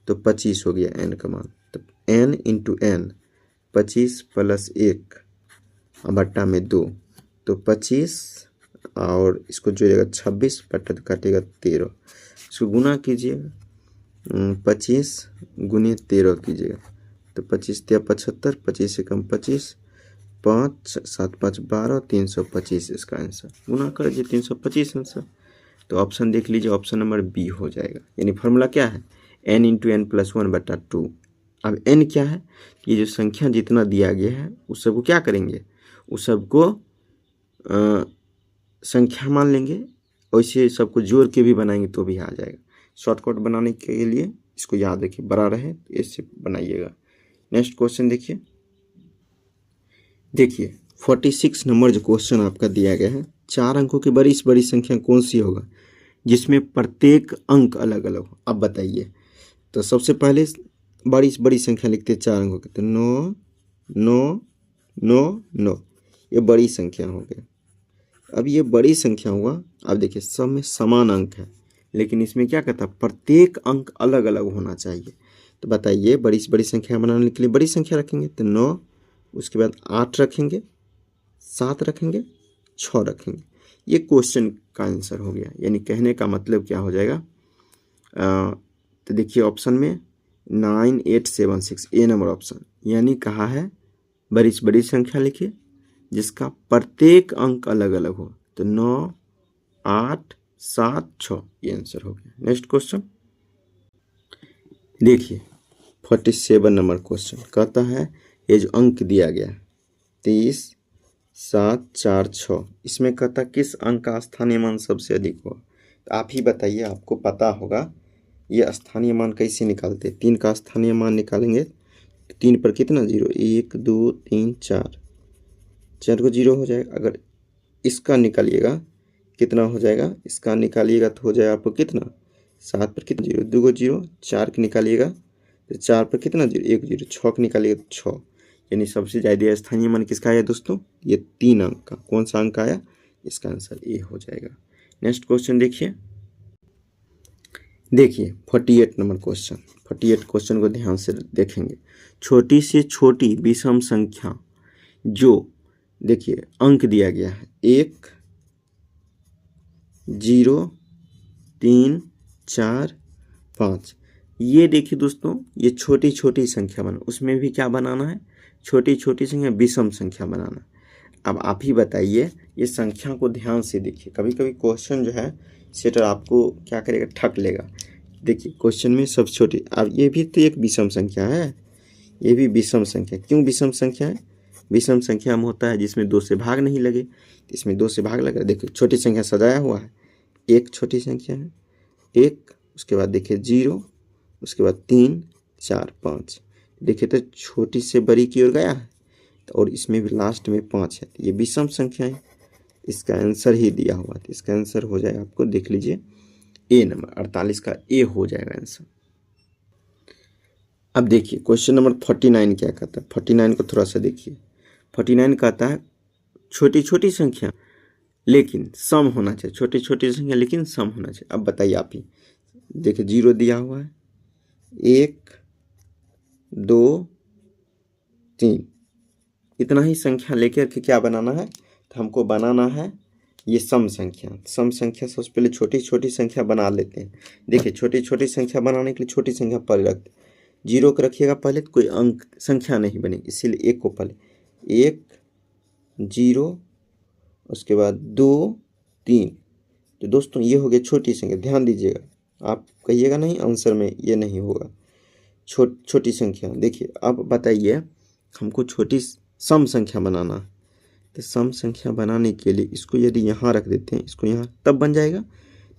तो 25 हो गया n का मान। तो n × n 25 + 1 बट्टा में 2, तो 25 और इसको जोड़ेगा 26 बट्टा काटेगा 13। इसको गुना कीजिएगा, 25 गुने 13 कीजिएगा तो 25 × 75, 25 से कम 25, 5 7 5 12, 325 इसका आंसर। गुना कर दीजिए 325 आंसर। तो ऑप्शन देख लीजिए, ऑप्शन नंबर बी हो जाएगा। यानी फार्मूला क्या है, n × n + 1/2। अब n क्या है, ये जो संख्या जितना दिया गया है उस सबको क्या करेंगे, उस सबको संख्या मान लेंगे, वैसे सबको जोड़ के भी बनाएंगे तो भी आ जाएगा। शॉर्टकट बनाने के लिए इसको याद रखिए, बड़ा रहे तो इससे बनाइएगा। नेक्स्ट क्वेश्चन देखिए 46 नंबर जो क्वेश्चन आपका दिया गया है, 4 अंकों की बड़ी से बड़ी संख्या कौन सी होगा जिसमें प्रत्येक अंक अलग अलग हो। अब बताइए, तो सबसे पहले बड़ी से बड़ी संख्या लिखते हैं 4 अंकों की, तो 9 9 9 9, ये बड़ी संख्या हो गया। अब ये बड़ी संख्या हुआ, अब देखिए सब में समान अंक है, लेकिन इसमें क्या कहता है, प्रत्येक अंक अलग अलग होना चाहिए। तो बताइए, बड़ी से बड़ी संख्या बनाने के लिए बड़ी संख्या रखेंगे तो 9, उसके बाद 8 रखेंगे, 7 रखेंगे, 6 रखेंगे। ये क्वेश्चन का आंसर हो गया। यानी कहने का मतलब क्या हो जाएगा, तो देखिए ऑप्शन में 9876 ए नंबर ऑप्शन, यानी कहा है बड़ी से बड़ी संख्या लिखिए जिसका प्रत्येक अंक अलग अलग हो। तो 9, 8, 7, 6 ये आंसर हो गया। नेक्स्ट क्वेश्चन देखिए 47 नंबर क्वेश्चन कहता है, ये जो अंक दिया गया 30, 7, 4, 6, इसमें कहता किस अंक का स्थानीय मान सबसे अधिक हो। तो आप ही बताइए, आपको पता होगा ये स्थानीय मान कैसे निकालते। 3 का स्थानीय मान निकालेंगे, 3 पर कितना 0, 1, 2, 3, 4 को 0 हो जाएगा। अगर इसका निकालिएगा कितना हो जाएगा, इसका निकालिएगा तो हो जाएगा आपको कितना, 7 पर कितना 0, 2 को 0, 4 के निकालिएगा तो 4 पर कितना 0, 1 0, 6 के निकालिएगा तो 6। यानी सबसे ज़्यादा स्थानीय मान किसका आया दोस्तों, ये 3 अंक का। कौन सा अंक आया, इसका आंसर ए हो जाएगा। नेक्स्ट क्वेश्चन देखिए 48 नंबर क्वेश्चन। 48 क्वेश्चन को ध्यान से देखेंगे। छोटी से छोटी विषम संख्या जो देखिए अंक दिया गया है 1, 0, 3, 4, 5। ये देखिए दोस्तों, ये छोटी छोटी संख्या बना, उसमें भी क्या बनाना है, छोटी छोटी संख्या विषम संख्या बनाना। अब आप ही बताइए, ये संख्या को ध्यान से देखिए। कभी कभी क्वेश्चन जो है सेटर आपको क्या करेगा, ठग लेगा। देखिए क्वेश्चन में सबसे छोटी, अब ये भी तो एक विषम संख्या है, ये भी विषम संख्या। क्यों विषम संख्या है, विषम संख्या में होता है जिसमें 2 से भाग नहीं लगे, इसमें 2 से भाग लगा। देखिए छोटी संख्या सजाया हुआ है, एक छोटी संख्या है 1, उसके बाद देखिए 0, उसके बाद 3, 4, 5। देखिए तो छोटी से बड़ी की ओर गया है, और इसमें भी लास्ट में 5 है। ये विषम संख्या है, इसका आंसर ही दिया हुआ है। तो इसका आंसर हो जाएगा, आपको देख लीजिए ए नंबर 48 का ए हो जाएगा आंसर। अब देखिए क्वेश्चन नंबर 49 क्या कहता है। 49 को थोड़ा सा देखिए। 49 कहता है छोटी छोटी संख्या लेकिन सम होना चाहिए, छोटी छोटी संख्या लेकिन सम होना चाहिए। अब बताइए आप ही, देखिए 0 दिया हुआ है, 1, 2, 3, इतना ही संख्या लेकर के क्या बनाना है, तो हमको बनाना है ये सम संख्या। सम संख्या सबसे पहले छोटी छोटी संख्या बना लेते हैं। देखिए छोटी छोटी संख्या बनाने के लिए छोटी संख्या पहले रखते हैं, 0 को रखिएगा पहले तो कोई अंक संख्या नहीं बनेगी, इसीलिए 1 को पहले, 1, 0, उसके बाद 2, 3। तो दोस्तों ये हो गया छोटी संख्या। ध्यान दीजिएगा, आप कहिएगा नहीं आंसर में ये नहीं होगा, छोटी संख्या। देखिए अब बताइए, हमको छोटी सम संख्या बनाना है। तो सम संख्या बनाने के लिए इसको यदि यहाँ रख देते हैं, इसको यहाँ, तब बन जाएगा।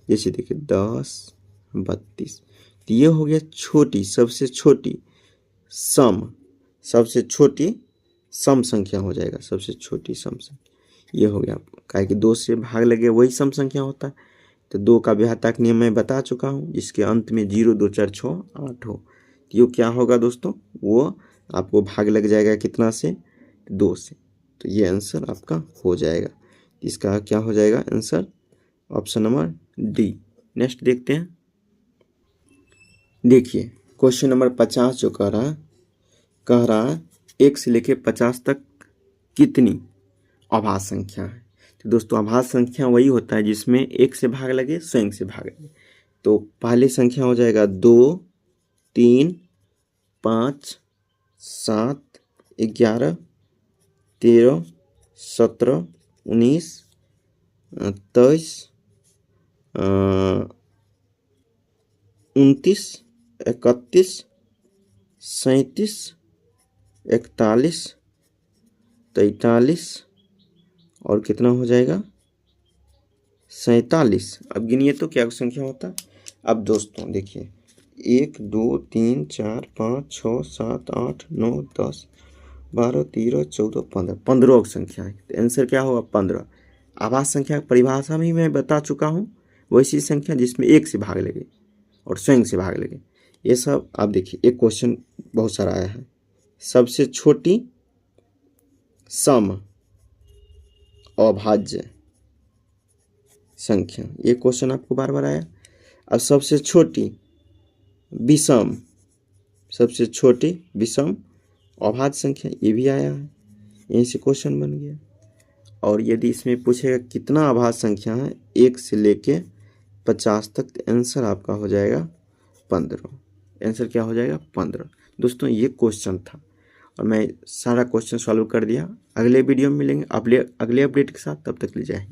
जैसे देखिए 10, 32। तो ये हो गया छोटी, सबसे छोटी सम, सबसे छोटी सम संख्या हो जाएगा, सबसे छोटी सम संख्या ये हो गया। काहे कि 2 से भाग लगे वही सम संख्या होता है। तो 2 का व्याहता नियम मैं बता चुका हूँ, जिसके अंत में 0, 2, 4, 6, 8 हो। तो ये क्या होगा दोस्तों, वो आपको भाग लग जाएगा कितना से, 2 से। तो ये आंसर आपका हो जाएगा। इसका क्या हो जाएगा answer, option number D. Next देखते हैं। देखिए क्वेश्चन नंबर 50 जो कह रहा है 1 से लेके 50 तक कितनी अभाज्य संख्या है। तो दोस्तों अभाज्य संख्या वही होता है जिसमें 1 से भाग लगे, स्वयं से भाग लगे। तो पहली संख्या हो जाएगा 2, 3, 5, 7, 11, 13, 17, 19, 23, 29, 31, 37, 41, 43 और कितना हो जाएगा 47। अब गिनिए तो क्या संख्या होता है। अब दोस्तों देखिए 1, 2, 3, 4, 5, 6, 7, 8, 9, 10, 12, 13, 14, 15, 15 संख्या है। तो आंसर क्या होगा 15। आभाज्य संख्या की परिभाषा भी मैं बता चुका हूँ, वैसी संख्या जिसमें 1 से भाग लगे और स्वयं से भाग लगे। ये सब आप देखिए, एक क्वेश्चन बहुत सारा आया है, सबसे छोटी सम अभाज्य संख्या, ये क्वेश्चन आपको बार बार आया। अब सबसे छोटी विषम अभाज्य संख्या, ये भी आया है, यहीं से क्वेश्चन बन गया। और यदि इसमें पूछेगा कितना अभाज्य संख्या है 1 से लेके 50 तक, तो आंसर आपका हो जाएगा 15। आंसर क्या हो जाएगा? 15। दोस्तों ये क्वेश्चन था और मैं सारा क्वेश्चन सॉल्व कर दिया। अगले वीडियो में मिलेंगे अगले अपडेट के साथ, तब तक ले जाए।